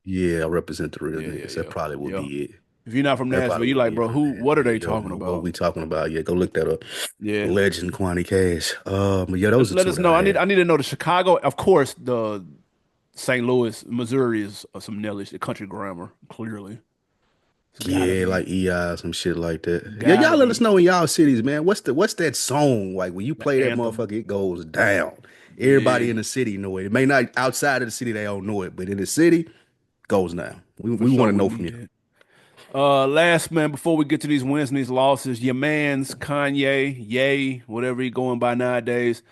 Yeah, I represent the real Yeah, yeah, niggas. That yeah, probably would yeah. be it. If you're not from That Nashville, probably you would like, be it bro, for who? What are Nashville. they You don't talking know what about? we talking about. Yeah, go look that up. Yeah. Legend Quanty Cash. But yeah, those are Let two us that know. I I had. need to know the Chicago. Of course, the St. Louis, Missouri is some Nellish, the country grammar. Clearly, it's gotta Yeah, be, like EI, some shit like that. Yeah, gotta y'all let us be know in y'all cities, man. What's that song like when you the play that anthem. motherfucker? It goes down. Yeah, Everybody in the city know it. It may not outside of the city they don't know it, but in the city goes down. We for we sure. want to We know from need you. that. Last man, before we get to these wins and these losses, your man's Kanye, Ye, whatever he going by nowadays,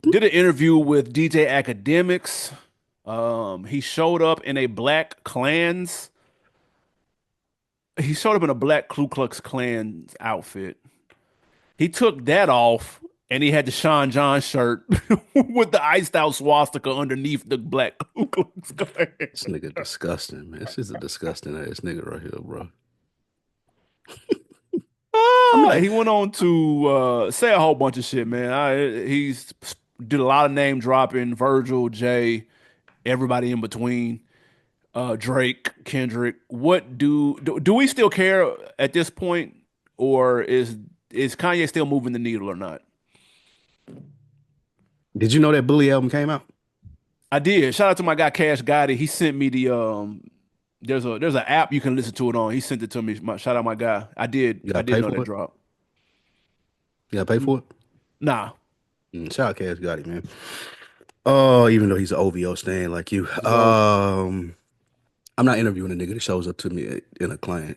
did an interview with DJ Academics. He showed up in a black Klans. He showed up in a black Ku Klux Klan outfit. He took that off and he had the Sean John shirt with the iced out swastika underneath the black Ku Klux Klan. This nigga disgusting, man. This is a disgusting ass nigga right here, bro. I'm Ah, not. he went on to say a whole bunch of shit, man. He's did a lot of name dropping, Virgil, Jay, everybody in between, Drake, Kendrick. What do we still care at this point, or is Kanye still moving the needle or not? Did you know that Bully album came out? I did. Shout out to my guy Cash Gotti. He sent me the there's an app you can listen to it on. He sent it to me. Shout out my guy. You I gotta did pay know for that it. drop. You gotta pay for it. Nah, Shout out Cash Gotti, man. Oh, even though he's an OVO stan like you. so I'm not interviewing a nigga that shows up to me in a clan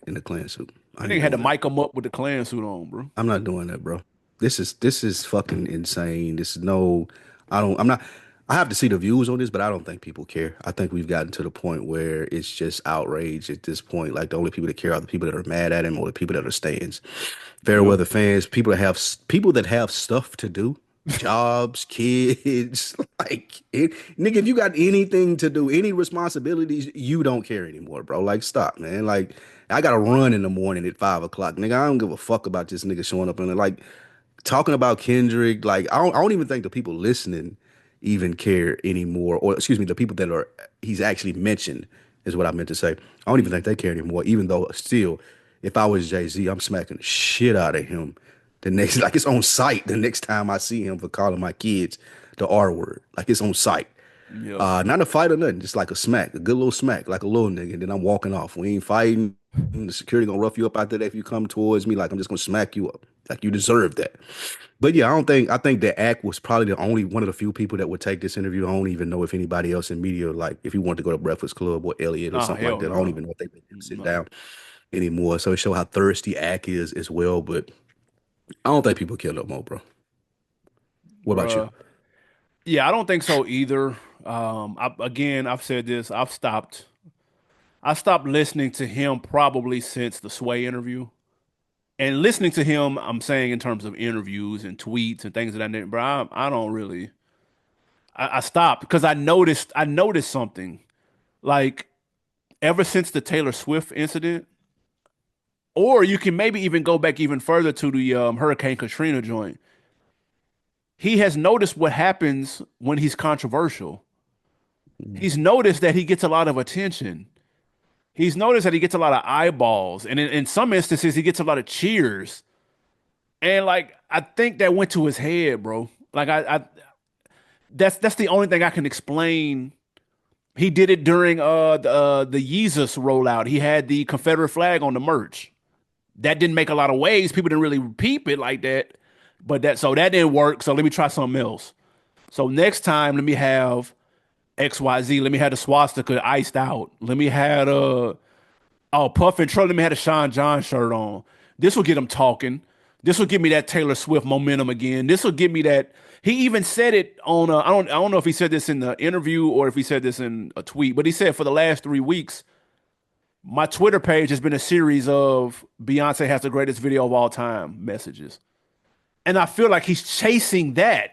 suit. I I ain't think had to doing that. mic him up with the clan suit on, bro. I'm not doing that, bro. This is fucking insane. This is no I don't I'm not I have to see the views on this, but I don't think people care. I think we've gotten to the point where it's just outrage at this point. Like the only people that care are the people that are mad at him or the people that are stands. Fair Yeah, weather fans, people that have stuff to do. jobs, kids, nigga, if you got anything to do, any responsibilities, you don't care anymore, bro. Like, stop, man. Like, I gotta run in the morning at 5 o'clock, nigga. I don't give a fuck about this nigga showing up and like talking about Kendrick. Like, I don't even think the people listening even care anymore, or excuse me, the people that are he's actually mentioned is what I meant to say. I don't even think they care anymore. Even though still, if I was Jay-Z, I'm smacking the shit out of him the next, like it's on site the next time I see him for calling my kids the R word. Like it's on site. Yep. Not a fight or nothing, just like a smack, a good little smack, like a little nigga. And then I'm walking off. We ain't fighting. The security gonna rough you up out there if you come towards me. Like I'm just gonna smack you up. Like you deserve that. But yeah, I think that Act was probably the only one of the few people that would take this interview. I don't even know if anybody else in media, like if he wanted to go to Breakfast Club or Elliot or Nah, something like hell that. I don't no. even know if they let him sit No. down anymore. So it show how thirsty Act is as well. But I don't think people care no more, bro. What about you? Bruh. Yeah, I don't think so either. Again, I've said this. I stopped listening to him probably since the Sway interview. And listening to him, I'm saying in terms of interviews and tweets and things of that nature, bro, I don't really. I stopped because I noticed something. Like ever since the Taylor Swift incident, or you can maybe even go back even further to the Hurricane Katrina joint. He has noticed what happens when he's controversial. He's noticed that he gets a lot of attention. He's noticed that he gets a lot of eyeballs, and in some instances, he gets a lot of cheers. And like, I think that went to his head, bro. Like, that's the only thing I can explain. He did it during the Yeezus rollout. He had the Confederate flag on the merch. That didn't make a lot of waves. People didn't really peep it like that. But that didn't work. So let me try something else. So next time, let me have XYZ. Let me have the swastika iced out. Let me have Puff and Troy. Let me have the Sean John shirt on. This will get him talking. This will give me that Taylor Swift momentum again. This will give me that. He even said it on. I don't know if he said this in the interview or if he said this in a tweet, but he said for the last 3 weeks, my Twitter page has been a series of Beyonce has the greatest video of all time messages, and I feel like he's chasing that.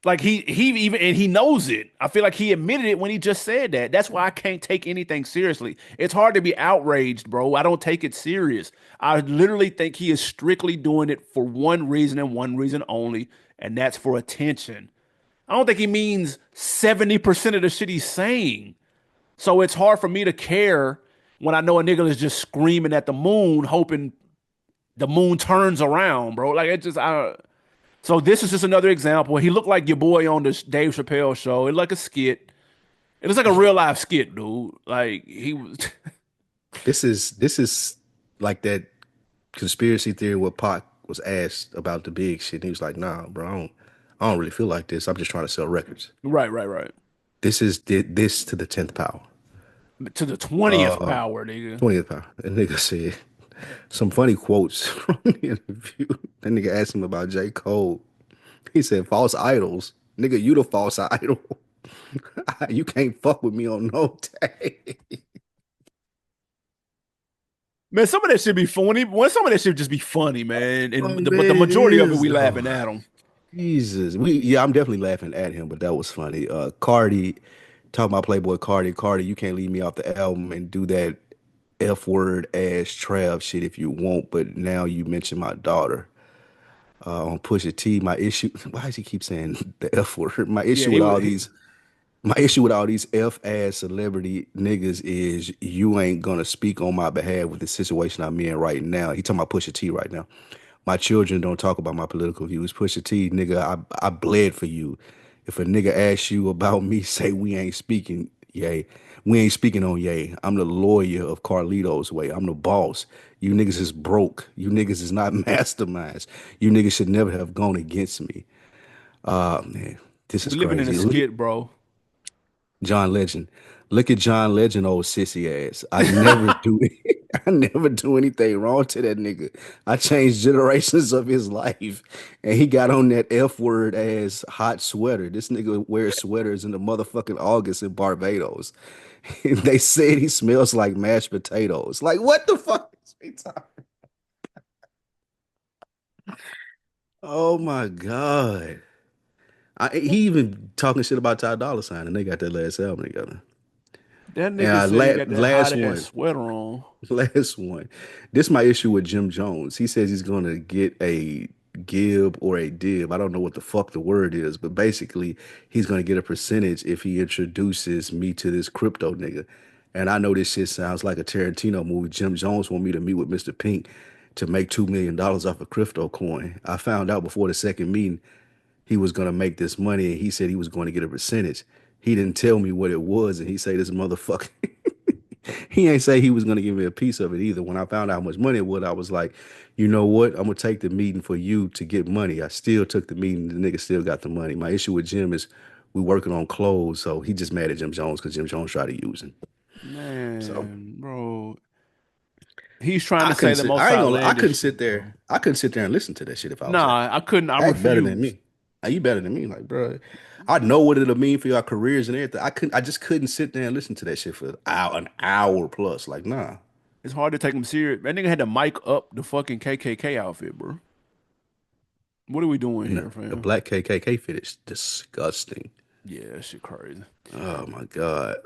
Like he even and he knows it. I feel like he admitted it when he just said that. That's why I can't take anything seriously. It's hard to be outraged, bro. I don't take it serious. I literally think he is strictly doing it for one reason and one reason only, and that's for attention. I don't think he means 70% of the shit he's saying. So it's hard for me to care when I know a nigga is just screaming at the moon, hoping the moon turns around, bro. Like it just I so this is just another example. He looked like your boy on the Dave Chappelle show. It looked like a skit. It was like a real life skit, dude. Like he was. This is like that conspiracy theory where Pac was asked about the big shit. And he was like, nah, bro, I don't really feel like this. I'm just trying to sell records. Right, right, right. This is this to the 10th power. To the 20th power, nigga. 20th power. That nigga said some funny quotes from the interview. That nigga asked him about J. Cole. He said, false idols. Nigga, you the false idol. You can't fuck with me on no day. Man, some of that should be funny. Well, some of that should just be funny, man. Oh, But the man, it majority of it, is we though. laughing at him. Jesus. Yeah, I'm definitely laughing at him, but that was funny. Cardi, talking about Playboy Cardi. Cardi, you can't leave me off the album and do that F word ass Trav shit if you want, but now you mention my daughter. On Pusha T, my issue. Why does he keep saying the F word? Yeah, My issue with all these F ass celebrity niggas is you ain't gonna speak on my behalf with the situation I'm in right now. He talking about Pusha T right now. My children don't talk about my political views. Pusha T, nigga, I bled for you. If a nigga asks you about me, say we ain't speaking, yay. We ain't speaking on yay. I'm the lawyer of Carlito's way. I'm the boss. You niggas is broke. You niggas is not masterminds. You niggas should never have gone against me. Man, this is we living in a crazy. Look at skit, bro. John Legend. Look at John Legend, old sissy ass. I never do I never do anything wrong to that nigga. I changed generations of his life. And he got on that F word ass hot sweater. This nigga wears sweaters in the motherfucking August in Barbados. They said he smells like mashed potatoes. Like what the fuck is he talking? Oh my God. He even talking shit about Ty Dolla Sign, and they got that last album together. That And nigga said he got that hot last ass one, sweater on. last one. This is my issue with Jim Jones. He says he's gonna get a gib or a dib. I don't know what the fuck the word is, but basically he's gonna get a percentage if he introduces me to this crypto nigga. And I know this shit sounds like a Tarantino movie. Jim Jones want me to meet with Mr. Pink to make $2 million off a crypto coin. I found out before the second meeting he was going to make this money and he said he was going to get a percentage. He didn't tell me what it was and he say this motherfucker he ain't say he was going to give me a piece of it either. When I found out how much money it was, I was like, you know what? I'm going to take the meeting for you to get money. I still took the meeting. The nigga still got the money. My issue with Jim is we working on clothes. So he just mad at Jim Jones because Jim Jones tried to use him. So Man, bro. He's trying to say the most I ain't gonna, I outlandish couldn't sit shit, there. bro. I couldn't sit there and listen to that shit if I was there. Nah, I couldn't. I Act better than refused. me. You better than me, like, bro. I know what it'll mean for your careers and everything. I just couldn't sit there and listen to that shit for an hour plus. Like, nah. It's hard to take him serious. That nigga had to mic up the fucking KKK outfit, bro. What are we doing No, here, the fam? black KKK fit is disgusting. Yeah, that shit crazy. Oh my God.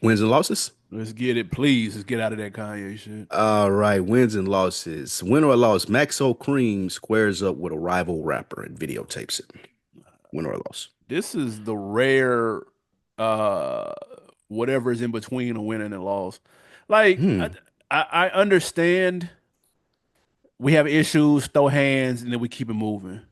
Wins and losses. Let's get it, please. Let's get out of that Kanye shit. All right, wins and losses. Win or loss. Maxo Cream squares up with a rival rapper and videotapes it. Win or loss. This is the rare uh whatever is in between a win and a loss. Like Hmm. I understand we have issues, throw hands, and then we keep it moving.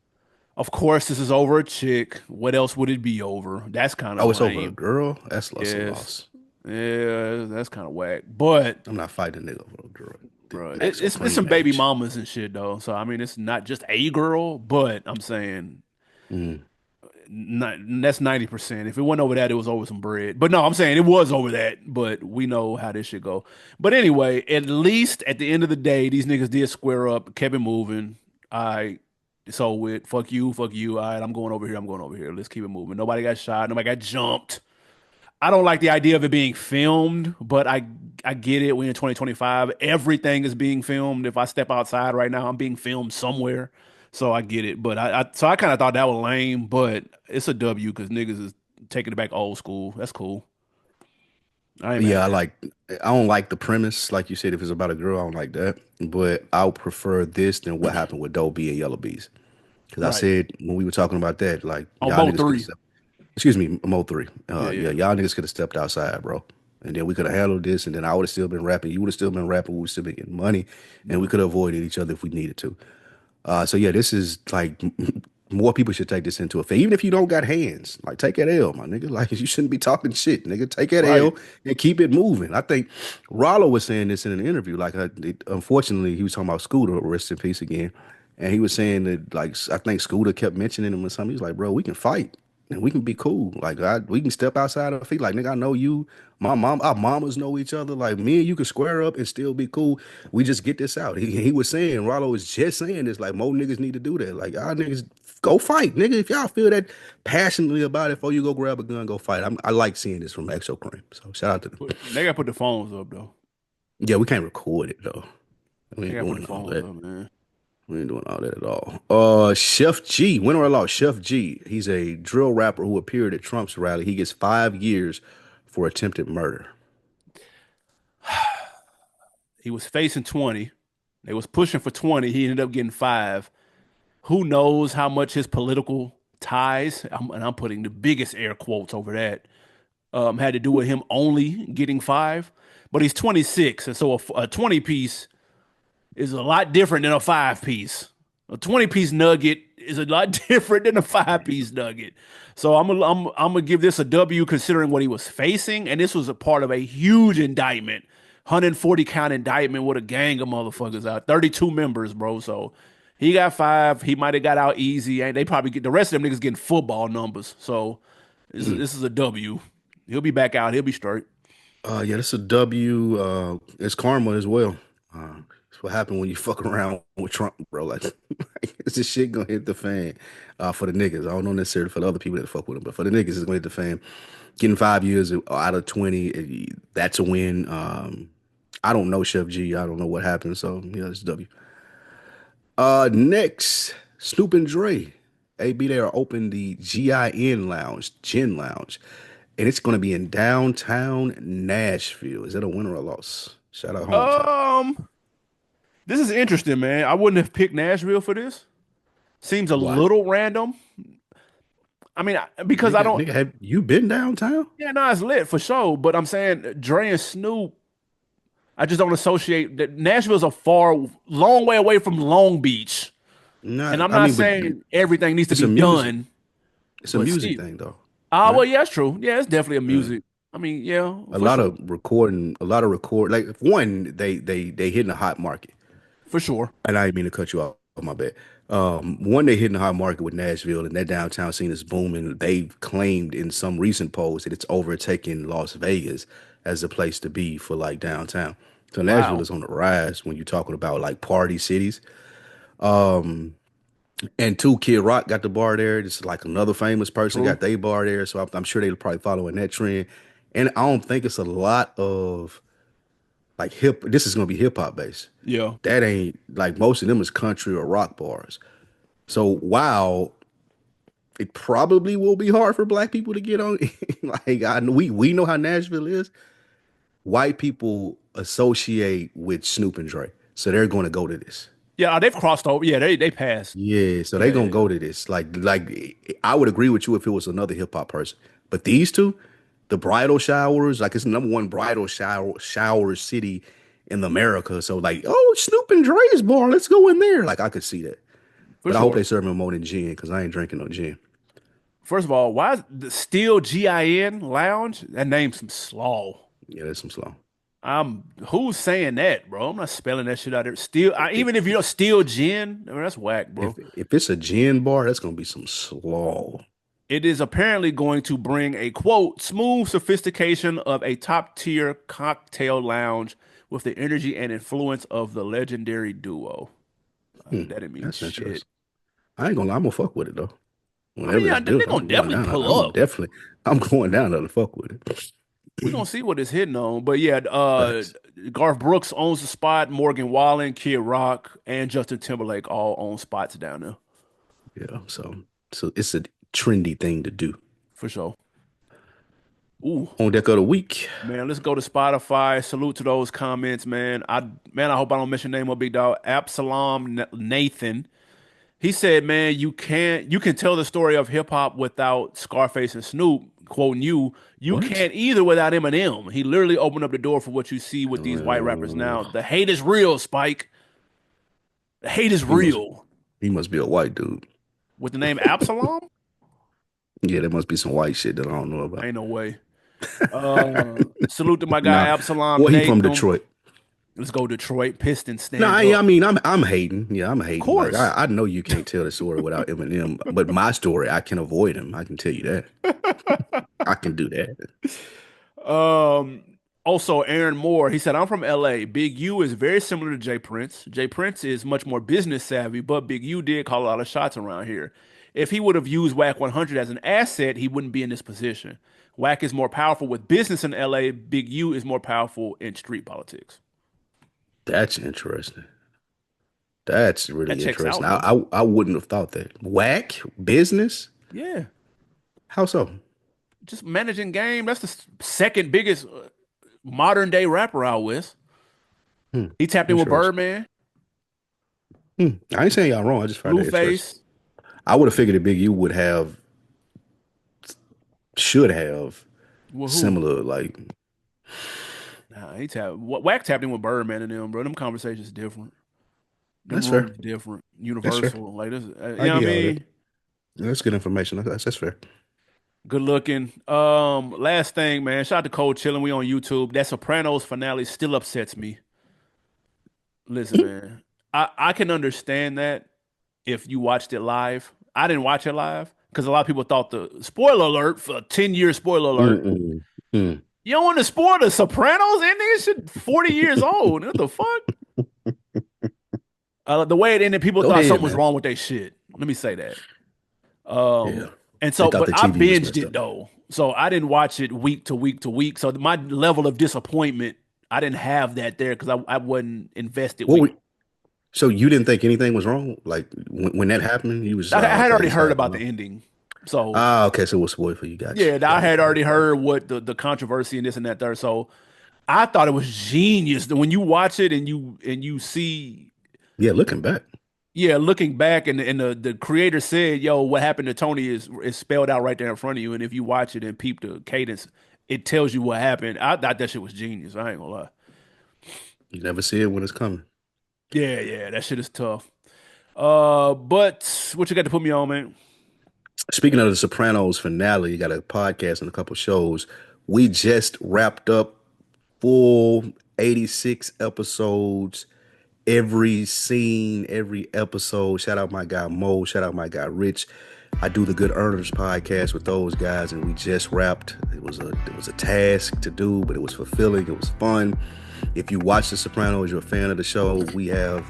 Of course, this is over a chick. What else would it be over? That's kind of Oh, it's over a lame. girl. That's a Yes. loss. Yeah, that's kind of whack. But I'm not fighting a nigga over a girl. bro, Maxo it's Cream some baby age. mamas and shit though. So I mean, it's not just a girl, but I'm saying Mm. not, that's 90%. If it wasn't over that, it was over some bread. But no, I'm saying it was over that. But we know how this shit go. But anyway, at least at the end of the day, these niggas did square up, kept it moving. I so with fuck you, fuck you. All right, I'm going over here. I'm going over here. Let's keep it moving. Nobody got shot. Nobody got jumped. I don't like the idea of it being filmed, but I get it. We're in 2025. Everything is being filmed. If I step outside right now, I'm being filmed somewhere. So I get it. But I kind of thought that was lame, but it's a W because niggas is taking it back old school. That's cool. I ain't mad Yeah, at that. I don't like the premise. Like you said, if it's about a girl, I don't like that. But I would prefer this than what happened with Doe B and Yellow Bees. Because I Right. said when we were talking about that, like On y'all Mo niggas could have 3. stepped, excuse me, Mo 3. Yeah, Yeah, yeah. y'all niggas could have stepped outside, bro. And then we could have handled this, and then I would have still been rapping. You would have still been rapping. We would still been getting money, and we Yeah. could have avoided each other if we needed to. So yeah, this is like more people should take this into effect. Even if you don't got hands, like take that L, my nigga. Like you shouldn't be talking shit, nigga. Take that Right. L and keep it moving. I think Rollo was saying this in an interview. Like, unfortunately, he was talking about Scooter, rest in peace again, and he was saying that like I think Scooter kept mentioning him or something. He was like, bro, we can fight. And we can be cool. Like we can step outside our feet. Like nigga, I know you. My mom, our mamas know each other. Like me and you can square up and still be cool. We just get this out. He was saying, Rollo was just saying this. Like more niggas need to do that. Like y'all niggas go fight, nigga. If y'all feel that passionately about it, before you go grab a gun, go fight. I like seeing this from Exo Cream. So shout out to them. They gotta put the phones up though. Yeah, we can't record it though. We They ain't gotta put the doing all phones that. up, man. We ain't doing all that at all. Chef G, winner or loss, Chef G. He's a drill rapper who appeared at Trump's rally. He gets 5 years for attempted murder. He was facing 20. They was pushing for 20. He ended up getting 5. Who knows how much his political ties, and I'm putting the biggest air quotes over that, had to do with him only getting 5. But he's 26, and so a 20 piece is a lot different than a 5 piece. A 20 piece nugget is a lot different than a 5 piece nugget. So I'm gonna give this a W considering what he was facing, and this was a part of a huge indictment, 140 count indictment with a gang of motherfuckers out, 32 members, bro. So he got 5. He might have got out easy, and they probably get the rest of them niggas getting football numbers. So Mm. this is a W. He'll be back out. He'll be straight. Yeah, that's a W. It's karma as well. It's what happened when you fuck around with Trump, bro. Like, it's this shit gonna hit the fan. For the niggas, I don't know necessarily for the other people that fuck with him, but for the niggas, it's gonna hit the fan. Getting 5 years out of 20, that's a win. I don't know Chef G. I don't know what happened, so yeah, it's a W. Next, Snoop and Dre. AB, they are open the GIN Lounge, Gin Lounge, and it's going to be in downtown Nashville. Is that a win or a loss? Shout out hometown. Um, this is interesting, man. I wouldn't have picked Nashville for this. Seems a Why? little random. I mean, because I don't. Nigga, have you been downtown? Yeah, no, it's lit for sure. But I'm saying Dre and Snoop, I just don't associate that. Nashville's a long way away from Long Beach, and Not, I'm I not mean, but saying everything needs to it's be a music, done, it's a but music still. thing though, Ah, right? well, yeah, that's true. Yeah, it's definitely a Uh, music. I mean, yeah, a for lot sure, of recording, a lot of record. Like one, they hitting a hot market. for sure. And I didn't mean to cut you off. My bad. One, they hitting the hot market with Nashville, and that downtown scene is booming. They've claimed in some recent polls that it's overtaking Las Vegas as a place to be for like downtown. So Nashville Wow, is on the rise when you're talking about like party cities. And two, Kid Rock got the bar there. Just like another famous person true. got their bar there. So I'm sure they're probably following that trend. And I don't think it's a lot of like hip. This is gonna be hip hop based. Yeah, That ain't like most of them is country or rock bars. So while it probably will be hard for black people to get on, like we know how Nashville is. White people associate with Snoop and Dre, so they're going to go to this. yeah, they've crossed over. Yeah, they passed. Yeah, so Yeah, they yeah, gonna yeah, go to this. Like I would agree with you if it was another hip hop person, but these two, the bridal showers, like it's the number one bridal shower city in America. So like, oh, Snoop and Dre's bar, let's go in there. Like I could see that, for but I hope sure. they serve me more than gin because I ain't drinking no gin. First of all, why is the Steel GIN Lounge? That name's some slaw. Yeah, that's some slow. Who's saying that, bro? I'm not spelling that shit out there. Steel, If even if you don't Steel Gin, I mean, that's whack, bro. if it's a gin bar, that's gonna be some slaw. It is apparently going to bring a quote smooth sophistication of a top tier cocktail lounge with the energy and influence of the legendary duo. Hmm, That didn't mean that's shit. interesting. I ain't gonna lie, I'm gonna fuck with it though. I mean, Whenever yeah, it's they're built, gonna I'm going definitely down. pull I'm up. definitely, I'm going down there to fuck with it. We're gonna see what it's hitting on. But yeah, Facts. Garth Brooks owns the spot, Morgan Wallen, Kid Rock, and Justin Timberlake all own spots down there. Yeah. So it's a trendy thing to do. For sure. Ooh, On deck of the week. man, let's go to Spotify. Salute to those comments, man. I hope I don't mess your name up, big dog. Nathan. He said, man, you can tell the story of hip hop without Scarface and Snoop, quoting you. You What? can't either without Eminem. He literally opened up the door for what you see with these white rappers Uh, now. The hate is real, Spike. The hate is he must real. he must be a white dude. With the name Absalom? Yeah, there must be some white shit that I don't know about. Ain't no way. Salute to my guy Nah. Absalom Well, he from Nathan. Detroit. Let's go Detroit. Pistons No, stand I up. mean I'm hating. Yeah, I'm Of hating. Like course. I know you can't tell the story without Eminem, but my story I can avoid him. I can tell you that. I can do that. Um, Also, Aaron Moore, he said, I'm from LA. Big U is very similar to Jay Prince. Jay Prince is much more business savvy, but Big U did call a lot of shots around here. If he would have used WAC 100 as an asset, he wouldn't be in this position. WAC is more powerful with business in LA. Big U is more powerful in street politics. That's interesting. That's That really checks interesting. out, I, though. I I wouldn't have thought that. Whack business? Yeah. How so? Just managing game. That's the second biggest modern day rapper out with. Hmm. He tapped in with Interesting. Birdman, I ain't saying y'all wrong. I just find that interesting. Blueface. I would have figured that Big U would have, should have Well, who? similar like. Nah, he tapped. Wack tapped in with Birdman and them, bro. Them conversations different. Them That's fair. rooms different. That's fair. Universal, like this. You I know what I get all that. mean? That's good information. That's fair. Good looking. Last thing, man. Shout out to Cold Chillin'. We on YouTube. That Sopranos finale still upsets me. Listen, man. I can understand that if you watched it live. I didn't watch it live because a lot of people thought the spoiler alert for a 10-year spoiler alert. Mm-mm. Mm. You don't want to spoil the Sopranos ending? This shit 40 years old. What the fuck? The way it ended, people Go thought ahead, something was man. wrong with their shit. Let me say that. Yeah. And They so, thought but the I TV was binged messed it up. though. So I didn't watch it week to week to week. So my level of disappointment, I didn't have that there because I wasn't invested What week. were So you didn't think anything was wrong? Like when that happened, you was I had okay. already It's heard like, about the ending, so okay. So it was spoiled for you. Got yeah, you. I Got it. had Got it. already heard what the controversy and this and that there. So I thought it was genius. When you watch it and you see, Yeah, looking back. yeah, looking back and the creator said, "Yo, what happened to Tony is spelled out right there in front of you." And if you watch it and peep the cadence, it tells you what happened. I thought that shit was genius. I ain't gonna lie. You never see it when it's coming. Yeah, yeah, that shit is tough. But what you got to put me on, man? Speaking of the Sopranos finale, you got a podcast and a couple shows. We just wrapped up full 86 episodes, every scene, every episode. Shout out my guy Mo, shout out my guy Rich. I do the Good Earners podcast with those guys, and we just wrapped. It was a task to do, but it was fulfilling. It was fun. If you watch The Sopranos, you're a fan of the show. We have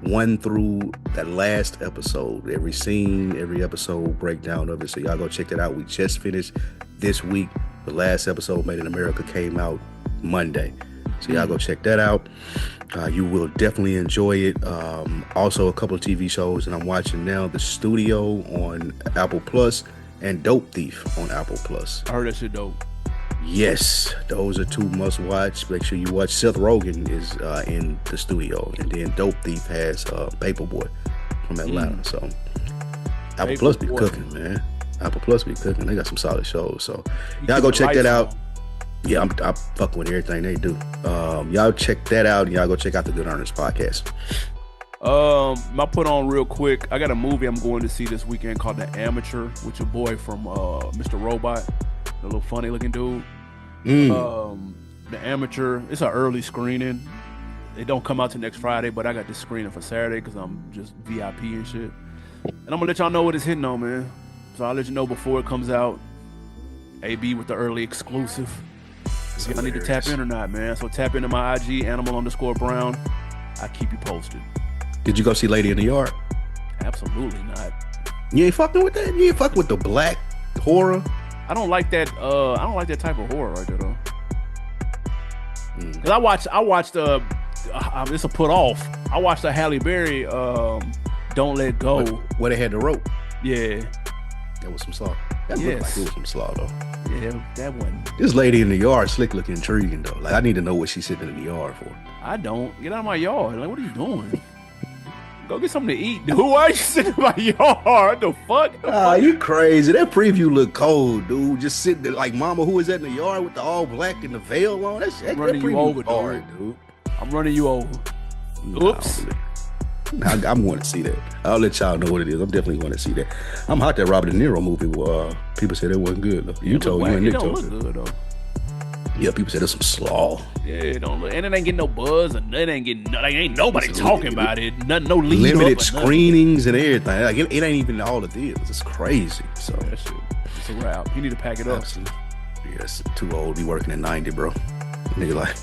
one through that last episode, every scene, every episode breakdown of it. So y'all go check that out. We just finished this week. The last episode, Made in America, came out Monday. So y'all go check that out. You will definitely enjoy it. Also, a couple of TV shows that I'm watching now: The Studio on Apple Plus and Dope Thief on Apple Plus. I heard that shit dope. Yes, those are two must watch. Make sure you watch. Seth Rogen is in The Studio, and then Dope Thief has Paperboy from Atlanta. So Apple Plus be Paperboy. cooking, man. Apple Plus be cooking. They got some solid shows. So You y'all keep go the check that lights out. on. Yeah, I'm fucking with everything they do. Y'all check that out, and y'all go check out the Good Earners podcast. I put on real quick. I got a movie I'm going to see this weekend called The Amateur with your boy from Mr. Robot, the little funny looking dude. Mm. The Amateur. It's an early screening. It don't come out till next Friday, but I got this screening for Saturday because I'm just VIP and shit. And I'm gonna let y'all know what it's hitting on, man. So I'll let you know before it comes out. AB with the early exclusive. See if I need to tap in or not, man. So tap into my IG, animal_brown. I keep you posted. Did you go see Lady in the Yard? Absolutely not. You ain't fucking with that? You ain't fucking with the black horror? I don't like that. I don't like that type of horror right there, though. Mm. Cause I watched. It's a put off. I watched the Halle Berry. Don't Let Go. Where they had the rope. Yeah, That was some slaw. That looked like yes, it was some slaw, though. yeah. That one. This Lady in the Yard slick look intriguing, though. Like, I need to know what she's sitting in the yard for. I don't get out of my yard. Like, what are you doing? Go get something to eat. Dude, why are you sitting in my yard? The fuck? Ah, you crazy. That preview look cold, dude. Just sitting there like mama who was at in the yard with the all black and the veil on. That Running you preview over, hard, dude. I'm running you over. Nah, Oops. I'm going to see that. I'll let y'all know what it is. I'm definitely going to see that. I'm hot that Robert De Niro movie. People said it wasn't good. Though. You told you and Nick It don't told look me. good though. Yeah, people said it's some slaw. Yeah, it don't look, and it ain't getting no buzz, and it ain't getting, like, ain't nobody talking about it. Nothing, no lead Limited up or nothing. screenings and everything. Like it ain't even all the theaters. It's crazy. So That shit, it's a wrap. You need to pack it up. absolutely. Yes, too old to be working at 90, bro. Nigga like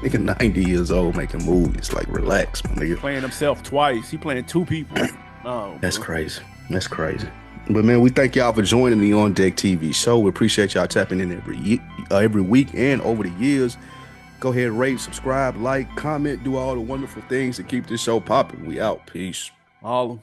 nigga 90 years old making movies. Like relax, my nigga. Playing himself twice. He playing two people. No, That's bro. crazy. That's crazy. But man, we thank y'all for joining the On Deck TV show. We appreciate y'all tapping in every week and over the years. Go ahead, rate, subscribe, like, comment, do all the wonderful things to keep this show popping. We out. Peace. All of 'em.